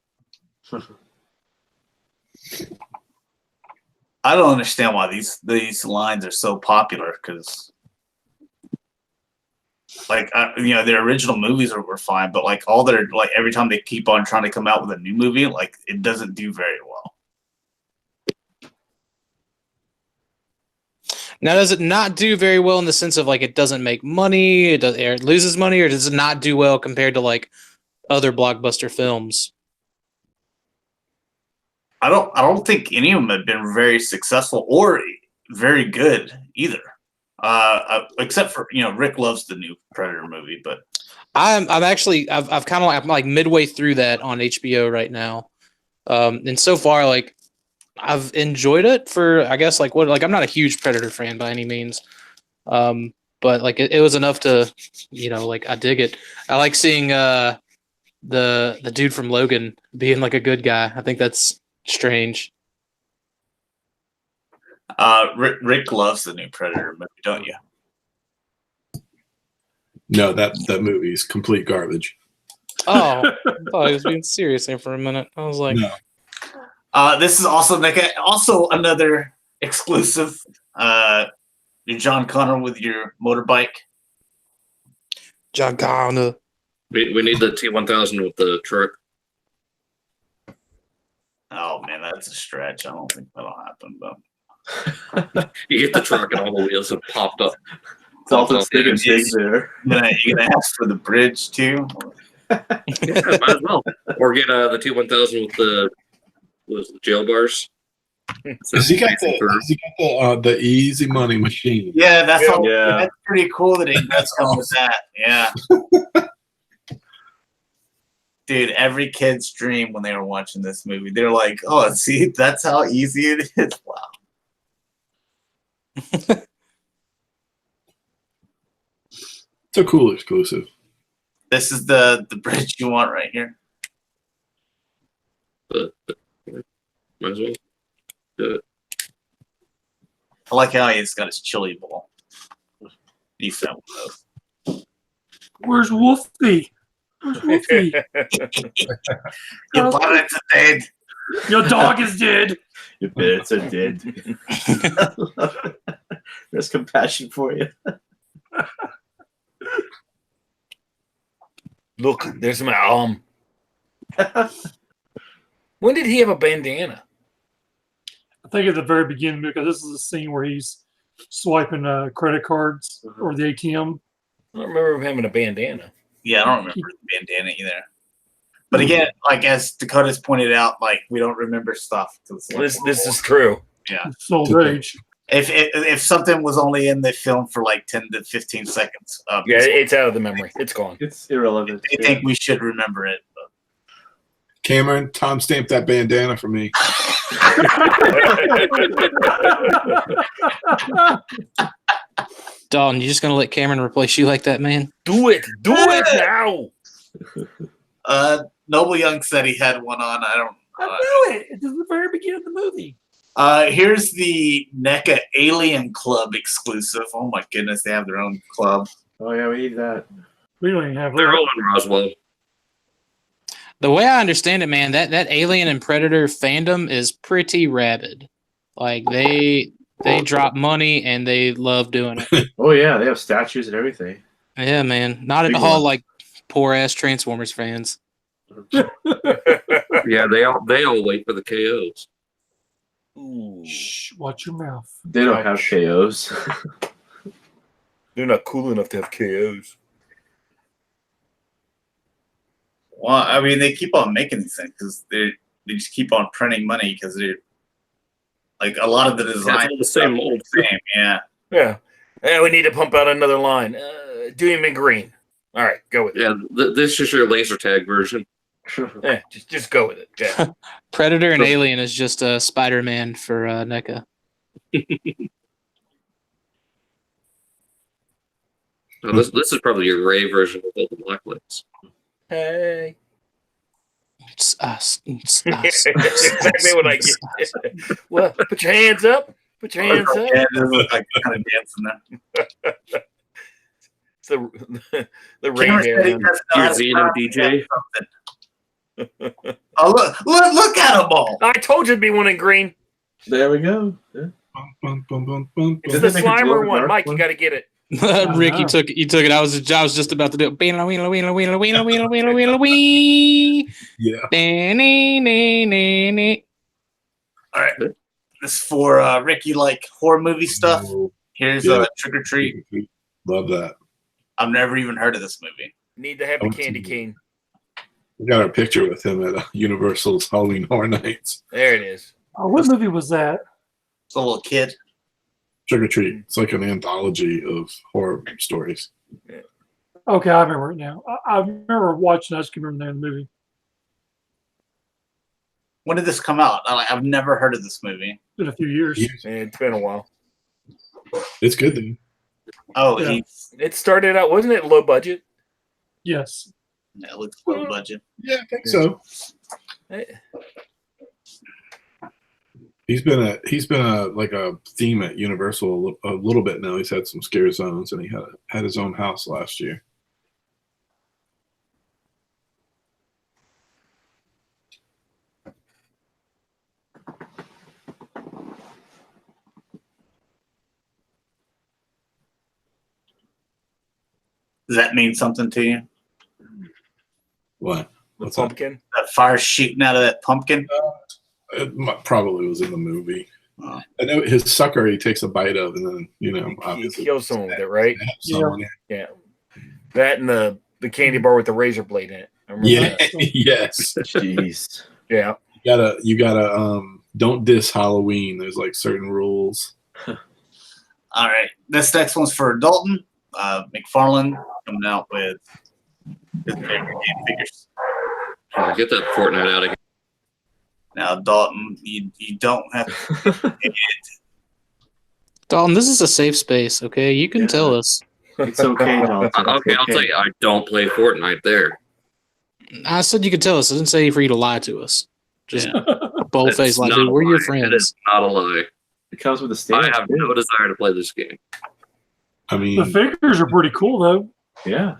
I don't understand why these lines are so popular, because their original movies were fine, but every time they keep on trying to come out with a new movie, it doesn't do very well. Now, does it not do very well in the sense of it doesn't make money, it loses money, or does it not do well compared to other blockbuster films? I don't think any of them have been very successful or very good either. Except for Rick loves the new Predator movie, but I'm midway through that on HBO right now, and so far I've enjoyed it for I'm not a huge Predator fan by any means, but it was enough to I dig it. I like seeing the dude from Logan being a good guy. I think that's strange. Rick loves the new Predator movie, don't you? No, that movie is complete garbage. Oh, I thought he was being serious there for a minute. I was like, no. This is also another exclusive. You're John Connor with your motorbike. John Connor. We need the T1000 with the truck. Oh man, that's a stretch. I don't think that'll happen, but you get the truck and all the wheels have popped up. Dalton's big and big there. You gonna ask for the bridge too? Yeah, might as well. Or get the T1000 with the jail bars. Has he got the easy money machine? Yeah, that's pretty cool that he does come with that. Yeah. Dude, every kid's dream when they were watching this movie, they're like, "Oh, see, that's how easy it is." Wow. It's a cool exclusive. This is the bridge you want right here. Might as well do it. I like how he's got his chili bowl. You found those. Where's Wolfie? Where's Wolfie? Your planets are dead. Your dog is dead. Your parents are dead. There's compassion for you. Look, there's my arm. When did he have a bandana? I think at the very beginning, because this is a scene where he's swiping credit cards or the ATM. I don't remember him having a bandana. Yeah, I don't remember the bandana either. But again, as Dakota's pointed out, we don't remember stuff. This is true. Yeah. Soul Rage. If something was only in the film for 10 to 15 seconds, it's out of the memory. It's gone. It's irrelevant. I think we should remember it. But. Cameron, Tom stamped that bandana for me. Dalton, you just gonna let Cameron replace you like that, man? Do it now. Noble Young said he had one on. I knew it. It's the very beginning of the movie. Here's the NECA Alien Club exclusive. Oh my goodness, they have their own club. Oh yeah, we need that. We don't even have They're all in Roswell. The way I understand it, man, that Alien and Predator fandom is pretty rabid. They drop money and they love doing it. Oh yeah, they have statues and everything. Yeah, man. Not at Big all one. like poor ass Transformers fans. Yeah, they all wait for the KOs. Ooh. Shh, watch your mouth. They don't have KOs. They're not cool enough to have KOs. Well, I mean, they keep on making these things because they just keep on printing money because they're like a lot of the design all the same mold. Same, yeah. Yeah. We need to pump out another line. Do him in green. All right, go with it. Yeah, this is your laser tag version. Yeah, just go with it. Yeah. Predator and Alien is just Spider-Man for NECA. Now, this is probably your gray version with all the black lights. Hey. It's us. It's That's us. exactly what I get. Well, put your hands up. Put your hands up. Yeah, they look like kind of dancing there. It's the Cameron said he reindeer. doesn't know Your how to Xeno stop DJ. something. Oh, look at them all. I told you it'd be one in green. There we go. Yeah. Bum, bum, bum, bum, It's bum. the Doesn't it make a Slimer glow-in-the-dark one. Mike, you one? got to get it. Rick, know. you took it. I was just about to do it. Wheeler, wheeler, wheeler, wheeler, wheeler, wheeler, wheeler, wheeler, wee. Yeah. All right. This is for Ricky, like horror movie stuff. Here's Yeah. Trick or Treat. Love that. I've never even heard of this movie. Need to have the candy cane. We got our picture with him at Universal's Halloween Horror Nights. There it is. Oh, what movie was that? It's a little kid. Trick or Treat. It's like an anthology of horror stories. Okay, I remember it now. I remember watching. I just can't remember the name of the movie. When did this come out? I've never heard of this movie. It's been a few years. It's been a while. It's good then. Oh, Yeah. It started out, wasn't it low budget? Yes. it looks low budget. Yeah, I think so. Eh, He's been a like a theme at Universal a little bit now. He's had some scare zones, and he had his own house last year. Does that mean something to you? What? The What's that? pumpkin. That fire shooting out of that pumpkin? Probably was in the movie. Oh. I know his sucker he takes a bite of, and then He obviously kills someone with it, right? have someone in. Yeah. That and the candy bar with the razor blade in it. I remember Yeah, that. yes. Jeez. Yeah. You gotta don't diss Halloween. There's like certain rules. All right. This next one's for Dalton. McFarlane coming out with his favorite game figures. Get that Fortnite out of here. Now, Dalton, you don't have to Dalton, this is a safe space, okay? You can tell us. It's okay, Dalton. Okay, I'll tell you, I don't play Fortnite there. I said you could tell us. I didn't say for you to lie to us. Just bold It's face like, not dude, a we're your lie. It friends. is not a lie. It comes with a I stand. have no desire to play this game. I The mean, figures are pretty cool, though. Yeah.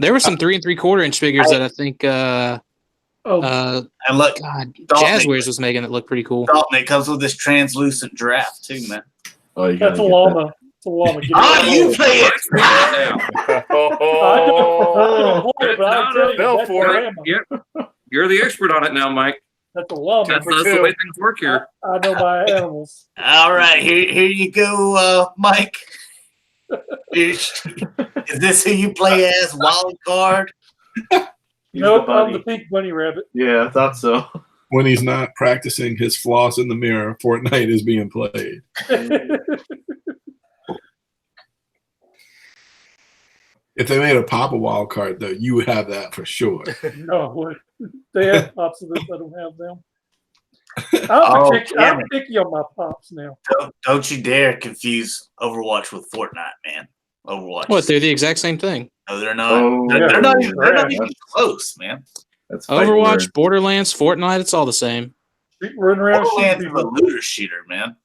There were some 3 3/4 inch figures that I think And look, God, Dalton, Jazzwares was making it look pretty cool. Dalton, it comes with this translucent giraffe, too, man. Oh, you That's gotta a get llama. It's a llama. Give me Ah, that. you play it! Now, I don't play it, but I'll tell you, Bell that's a for it. llama. Yep. You're the expert on it now, Mike. That's a llama. That's for the two. way things work here. I know my animals. All right, here you go, Mike. Is this who you play as, Wild Card? He's Nope, the I'm bunny. the pink bunny rabbit. Yeah, I thought so. when he's not practicing his floss in the mirror, Fortnite is being played. If they made a Papa wild card, though, you would have that for sure. No, they have pops of this. I don't have them. Oh, I'm picky on my pops now. Don't you dare confuse Overwatch with Fortnite, man. Overwatch. What? They're the exact same thing. No, they're not. Oh, they're not even that's- close, man. That's fight Overwatch, word. Borderlands, Fortnite, it's all the same. Running around Borderlands shooting is a people. looter shooter, man.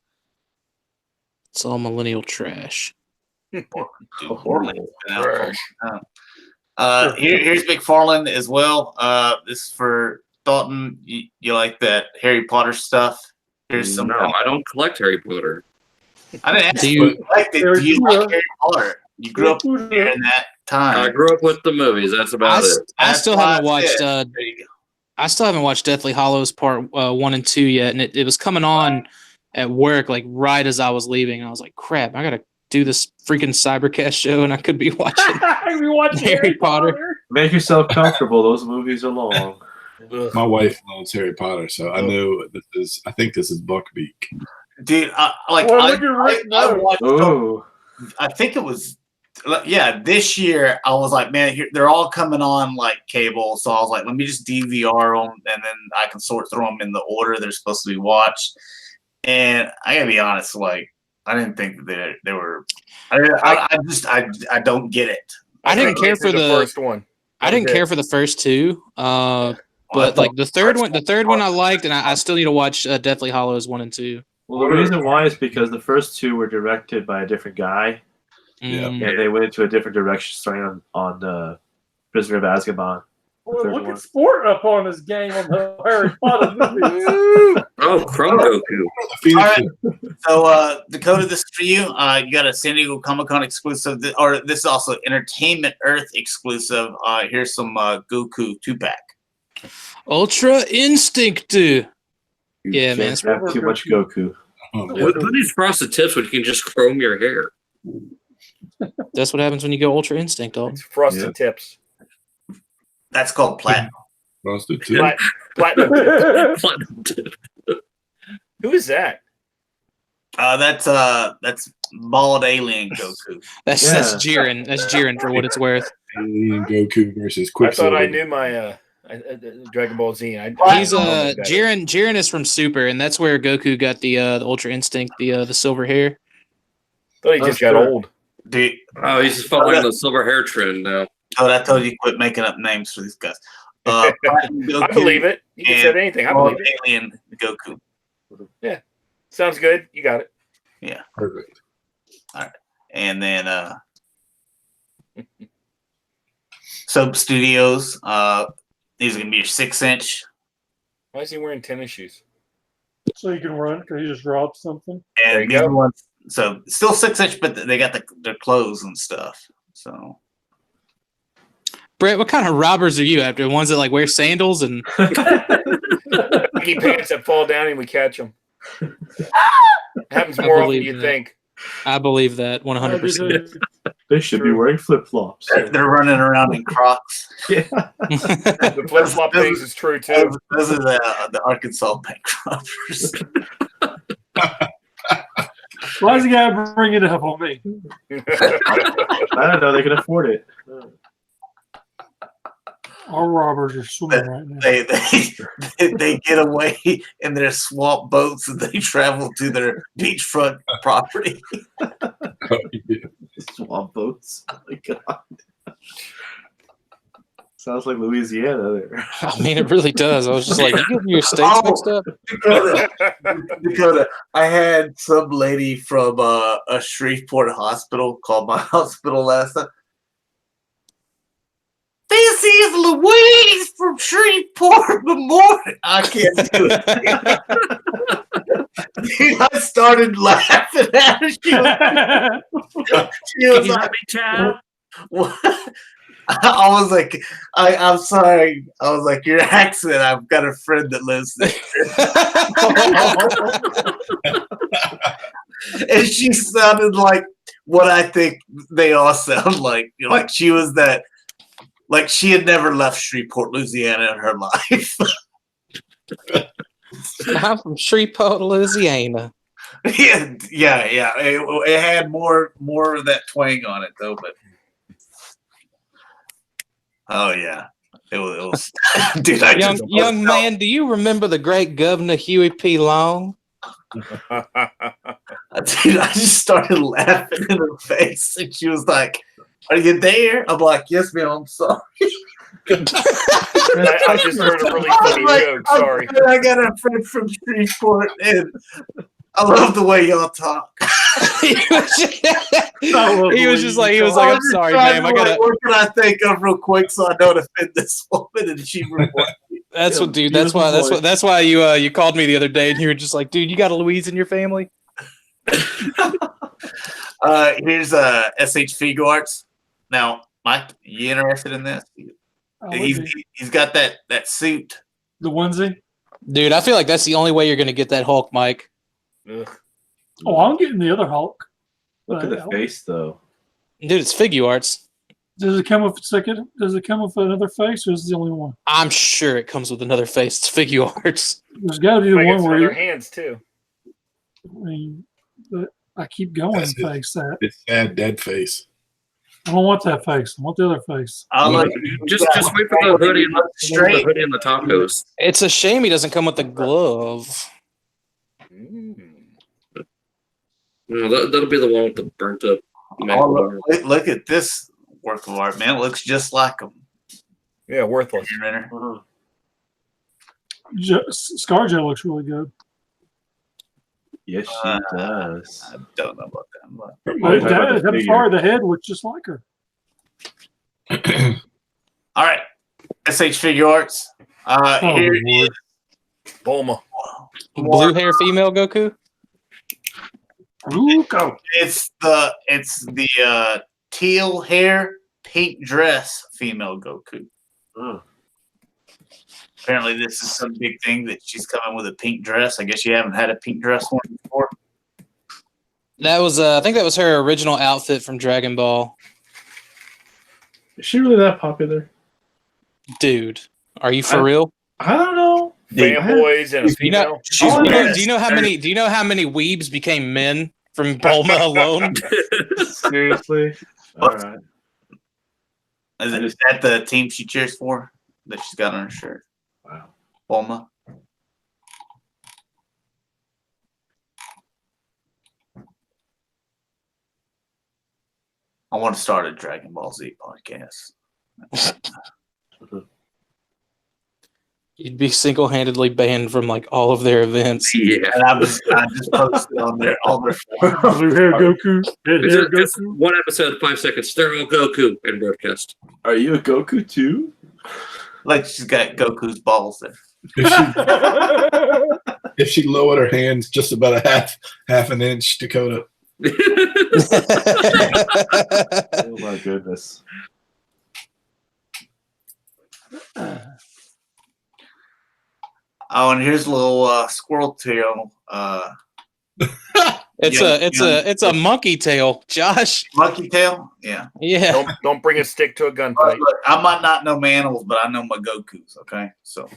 It's all millennial trash. Dude, Oh, Borderlands been out for a long time. Here's McFarlane as well. This is for Dalton. You like that Harry Potter stuff? Here's some. No, I don't collect Harry Potter. I didn't ask Do you. you- Do you like Harry Potter? You grew up during that time. I grew up with the movies. That's about it. I still haven't watched. There you go. I still haven't watched Deathly Hollows Part 1 and 2 yet, and it was coming on at work like right as I was leaving. I was like, "Crap, I gotta do this freaking Cybercast show, and I could be watching we watch Harry Potter." Make yourself comfortable. Those movies are long. My wife loves Harry Potter, so I know this is. I think this is Buckbeak. Dude, Well, look at Rick I now. watched. Oh, I think it was, this year. I was like, man, they're all coming on like cable. So I was like, let me just DVR them, and then I can sort through them in the order they're supposed to be watched. And I gotta be honest, like, I didn't think that they were. I don't get it. I didn't care for the first one. I didn't care for the first two, but like the third one I liked, and I still need to watch Deathly Hollows 1 and 2. well, the reason why is because the first two were directed by a different guy, Yeah. Mm. and they went into a different direction starting on Prisoner of Azkaban. Well, Third look one. at Sport up on his game on the Harry Potter movies. Oh, Chrome Goku. All right. So, Dakota, this is for you. You got a San Diego Comic-Con exclusive, or this is also Entertainment Earth exclusive. Here's some Goku 2-pack. Ultra Instinct. You Yeah, man, can't have too much Goku. Oh, What these frosted tips when you can just chrome your hair? That's what happens when you go Ultra Instinct. Dalton. It's frosted Yeah. tips. That's called platinum. frosted tip. Platinum. Platinum tip. Who is that? That's bald alien Goku. That's Jiren. That's Jiren for what it's worth. Alien Goku versus I thought Quicksilver. I knew my Dragon Ball Z. He's don't know that. Jiren is from Super, and that's where Goku got the Ultra Instinct, the silver hair. Thought he just got old. Dude, Oh, he's just following the silver hair trend now. I told you quit making up names for these guys. Platinum I Goku believe it. You can and say anything. I bald believe it. alien Goku. Sounds good. You got it. Perfect. And then Soap Studios. These are gonna be your 6-inch. Why is he wearing tennis shoes? So you can run because you just dropped something. There And you these go. ones, so still 6-inch, but they got their clothes and stuff. So Brett, what kind of robbers are you after? Ones that like wear sandals and Baggy pants that fall down and we catch them. Happens more often than you that. think. I believe that 100%. They should be wearing flip flops. they're running around in Crocs. The flip flop things is true too. Those are the Arkansas bank robbers. Why does he got to bring it up on me? I don't know. They can afford it. Our robbers are swimming right now. They get away in their swamp boats and they travel to their beachfront property. Oh, yeah. Swamp boats. Oh my god. Sounds like Louisiana there. I mean, it really does. I was just like, you getting your states mixed up? Dakota, I had some lady from a Shreveport hospital call my hospital last time. This is Louise from Shreveport Memorial. I can't do it. Dude, I started laughing at her. She was like, what? I was like, I'm sorry. I was like, your accent, I've got a friend that lives there. And she sounded like what I think they all sound like. Like she was that, like she had never left Shreveport, Louisiana in her life. I'm from Shreveport, Louisiana. yeah. It had more of that twang on it though, but oh yeah, it was. Dude, Young man, do you remember the great Governor Huey P. Long? Dude, I just started laughing in her face, and she was like, "Are you there?" I'm like, "Yes, ma'am. I'm sorry." I just heard a really funny joke. Sorry. I got a friend from Shreveport, and I love the way y'all talk. he was just like, I'm sorry, ma'am. I gotta. What can I think of real quick so I don't offend this woman? And she That's what, dude. That's why you called me the other day, and you were just like, dude, you got a Louise in your family? Here's SH Figure Arts. Now, Mike, you interested in this? He's got that suit. The onesie? Dude, I feel like that's the only way you're going to get that Hulk, Mike. Ugh. Oh, I'm getting the other Hulk. Look at the face, though. Dude, it's Figure Arts. Does it come with second? Does it come with another face, or is it the only one? I'm sure it comes with another face. It's Figure Arts. There's got to be the Like one it's where other hands too. but I keep going That's it. face that. It's sad dead face. I don't want that face. I want the other face. Just wait for the hoodie and the tacos. It's a shame he doesn't come with the glove. No, that'll be the one with the burnt up. Look at this work of art, man. It looks just like him. Yeah, worthless. ScarJo looks really good. Yes, she does. I don't know about that. But. That part of the head looks just like her. All right. SH Figure Arts. Here is Bulma. Blue hair female Goku? Go. It's the teal hair, pink dress female Goku. Apparently, this is some big thing that she's coming with a pink dress. I guess you haven't had a pink dress one before. That was, I think that was her original outfit from Dragon Ball. Is she really that popular? Dude, are you for real? I don't know. Fanboys and a female. Do you know how many weebs became men from Bulma alone? Seriously? All right. Is that the team she cheers for that she's got on her shirt? Wow. Bulma. I want to start a Dragon Ball Z podcast. You'd be single-handedly banned from like all of their events. Yeah. And I just posted on all their Blue hair Goku. Red hair Just Goku. one episode, 5 seconds. They're all Goku and broadcast. Are you a Goku too? Like she's got Goku's balls there. If she lowered her hands just about a half an inch, Dakota. Oh my goodness. Oh, and here's a little squirrel tail. It's a monkey tail, Josh. Monkey tail? Yeah. Yeah. Don't bring a stick to a gunfight. Look, I might not know my animals, but I know my Gokus, okay? So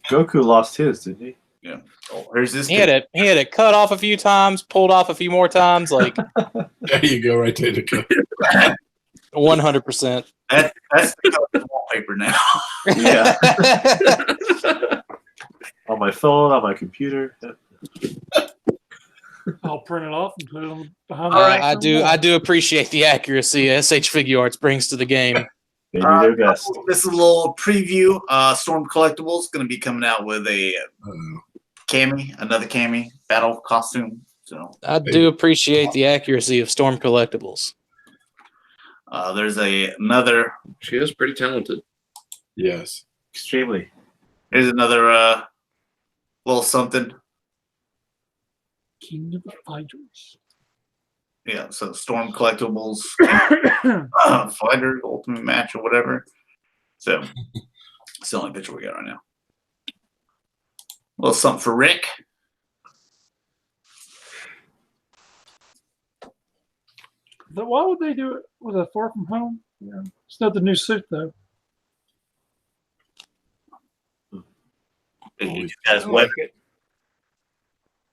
Goku lost his, didn't he? yeah. Oh, here's this. He had it cut off a few times, pulled off a few more times, like There you go, right there, Dakota. 100%. That's the wallpaper now. Yeah. On my phone, on my computer. I'll print it off and put it on behind. I do appreciate the accuracy SH Figure Arts brings to the game. They do their best. This is a little preview. Storm Collectibles going to be coming out with a another Cammy battle costume. So I do appreciate the accuracy of Storm Collectibles. there's another. She is pretty talented. Yes. Extremely. Here's another little something. Kingdom of Fighters. Yeah, so Storm Collectibles, Fighter, Ultimate Match, or whatever. So it's the only picture we got right now. A little something for Rick. But why would they do it with a Far From Home? Yeah, it's not the new suit though. He just got his weapon.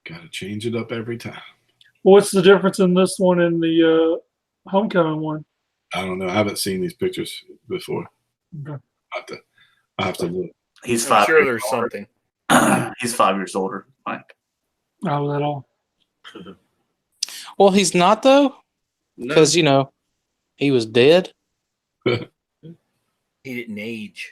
Got to change it up every time. What's the difference in this one and the Homecoming one? I don't know. I haven't seen these pictures before. Okay. I have to look. He's I'm 5 sure years there's older. something. He's 5 years older, Mike. Oh, that all. Well, he's not though, No. because he was dead. He didn't age.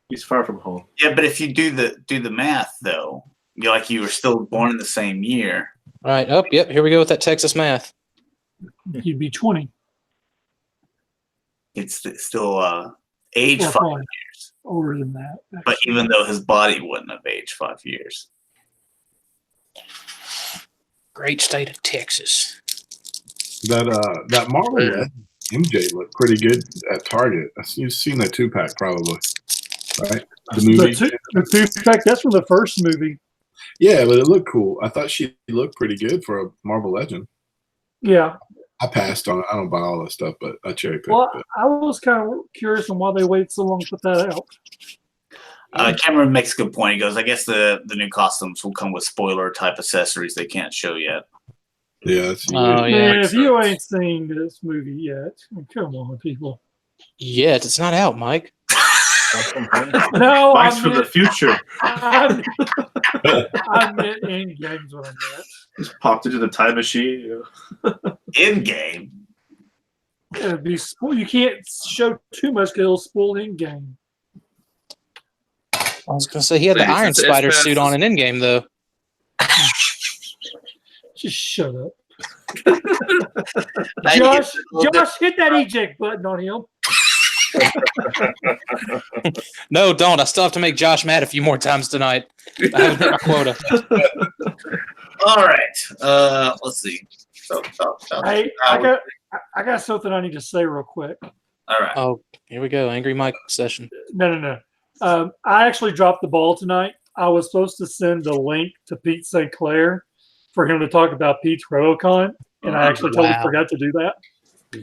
He's far from home. Yeah, but if you do the math though, you were still born in the same year. All right. Oh, yep. Here we go with that Texas math. He'd be 20. It's still age Or 5 probably years. older than that. But even though his body wouldn't have aged 5 years. great state of Texas. That Marvel Legends MJ looked pretty good at Target. You've seen that 2-pack probably, right? The movie. The 2-pack, that's from the first movie. Yeah, but it looked cool. I thought she looked pretty good for a Marvel Legend. Yeah. I passed on it. I don't buy all that stuff, but I cherry picked Well, it. I was kind of curious on why they waited so long to put that out. Cameron makes a good point. He goes, I guess the new costumes will come with spoiler type accessories they can't show yet. Yeah, that's Man, if you ain't seen this movie yet, come on, people. Yet it's not out, Mike. No, Mike's from the future. I meant in games when I meant. Just popped into the time machine. In game. It'd be you can't show too much because it'll spoil in game. I was gonna say he had the Iron Spider suit on in Endgame though. Just shut up. Josh, hit that eject button on him. No, don't. I still have to make Josh mad a few more times tonight. I haven't hit my quota. All right. Let's see. Hey, I got something I need to say real quick. All right. Oh, here we go. Angry Mike session. No. I actually dropped the ball tonight. I was supposed to send a link to Pete St. Clair for him to talk about Pete's RoboCon, and I actually totally forgot to do that.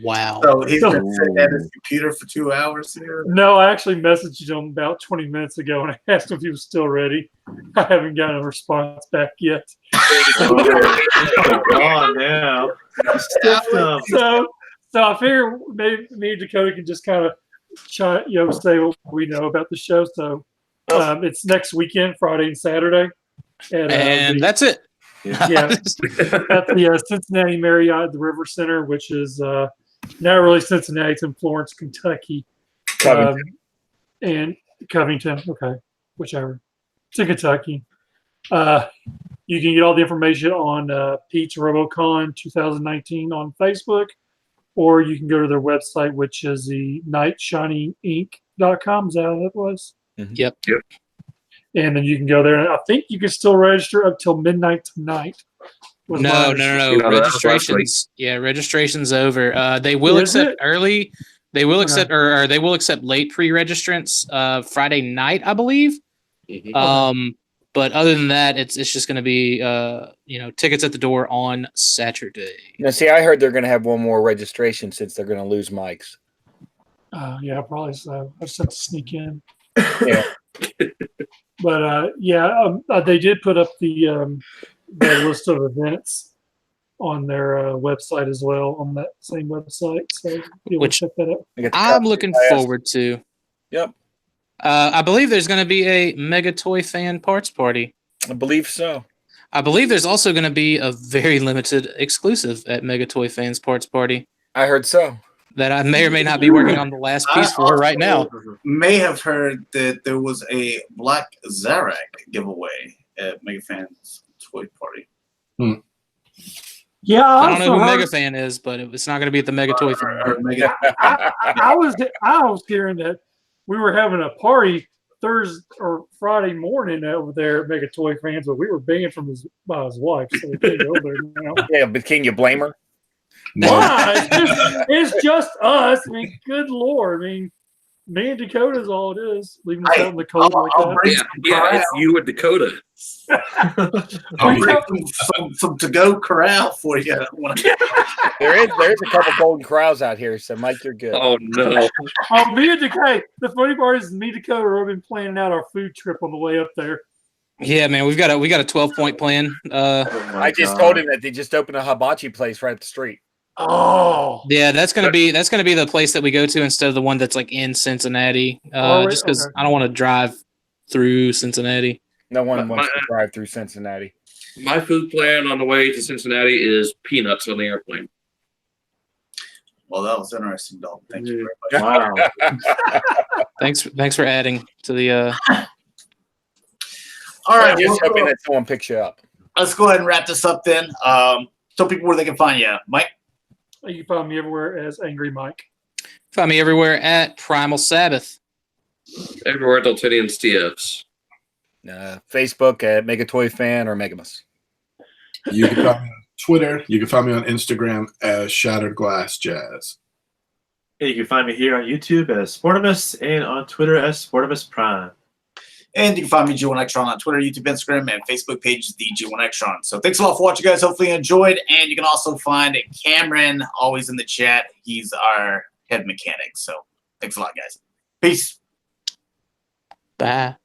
Wow. So he's been sitting at his computer for 2 hours here? No, I actually messaged him about 20 minutes ago, and I asked him if he was still ready. I haven't gotten a response back yet. Come on now. So I figure maybe me and Dakota can just kind of say what we know about the show. So it's next weekend, Friday and Saturday. That's it. Yeah, at the Cincinnati Marriott, the River Center, which is not really Cincinnati, it's in Florence, Kentucky. Covington. And Covington, okay, whichever. It's in Kentucky. You can get all the information on Pete's RoboCon 2019 on Facebook, or you can go to their website, which is the nightshininginc.com. Is that how that was? Mm-hmm. Yep. And then you can go there. And I think you can still register up till midnight tonight. No. Registrations. Yeah, registration's over. They will accept early. They will accept or they will accept late pre-registrants Friday night, I believe. Mm-hmm. But other than that, it's just going to be tickets at the door on Saturday. Now, see, I heard they're going to have one more registration since they're going to lose mics. Yeah, probably so. I just have to sneak in. Yeah. But they did put up the list of events on their website as well, on that same website. So you'll check that out. I'm looking forward to. Yep. I believe there's going to be a Mega Toy Fan parts party. I believe so. I believe there's also going to be a very limited exclusive at Mega Toy Fans parts party. I heard so. That I may or may not be working on the last piece for right now. May have heard that there was a Black Zarak giveaway at Mega Fans Toy Party. Yeah, I don't know who Mega Fan is, but it's not going to be at the Mega Toy Fan. I was hearing that we were having a party Thursday or Friday morning over there at Mega Toy Fans, but we were banned by his wife, so we can't go there now. Yeah, but can you blame her? Why? It's just us. I mean, good Lord. I mean, me and Dakota's all it is. Leaving us out in the cold like that. Yeah, it's you and Dakota. I'll bring some to-go corral for you. There is a couple golden corrals out here, so Mike, you're good. Oh no! Me and Dakota. The funny part is, me and Dakota have been planning out our food trip on the way up there. Yeah, man, we got a 12-point plan. I just told him that they just opened a hibachi place right up the street. Oh, yeah, that's gonna be the place that we go to instead of the one that's like in Cincinnati. Just because I don't want to drive through Cincinnati. No one wants to drive through Cincinnati. My food plan on the way to Cincinnati is peanuts on the airplane. Well, that was interesting, Dalton. Thank you very much. Wow. Thanks for adding to the. All right, just hoping that someone picks you up. Let's go ahead and wrap this up then. Tell people where they can find you, Mike. You can find me everywhere as Angry Mike. Find me everywhere at PrimalSabbath. Everywhere at Daltonian's TFs. Facebook at Megatoy Fan or Megamus. You can find me on Twitter. You can find me on Instagram as Shatrdglassjazz. And you can find me here on YouTube as Sportimus and on Twitter as Sportimus Prime. And you can find me, G1Xtron, on Twitter, YouTube, Instagram, and Facebook page, The G1Xtron. So thanks a lot for watching, guys. Hopefully you enjoyed. And you can also find Cameron always in the chat. He's our head mechanic. So thanks a lot, guys. Peace. Bye.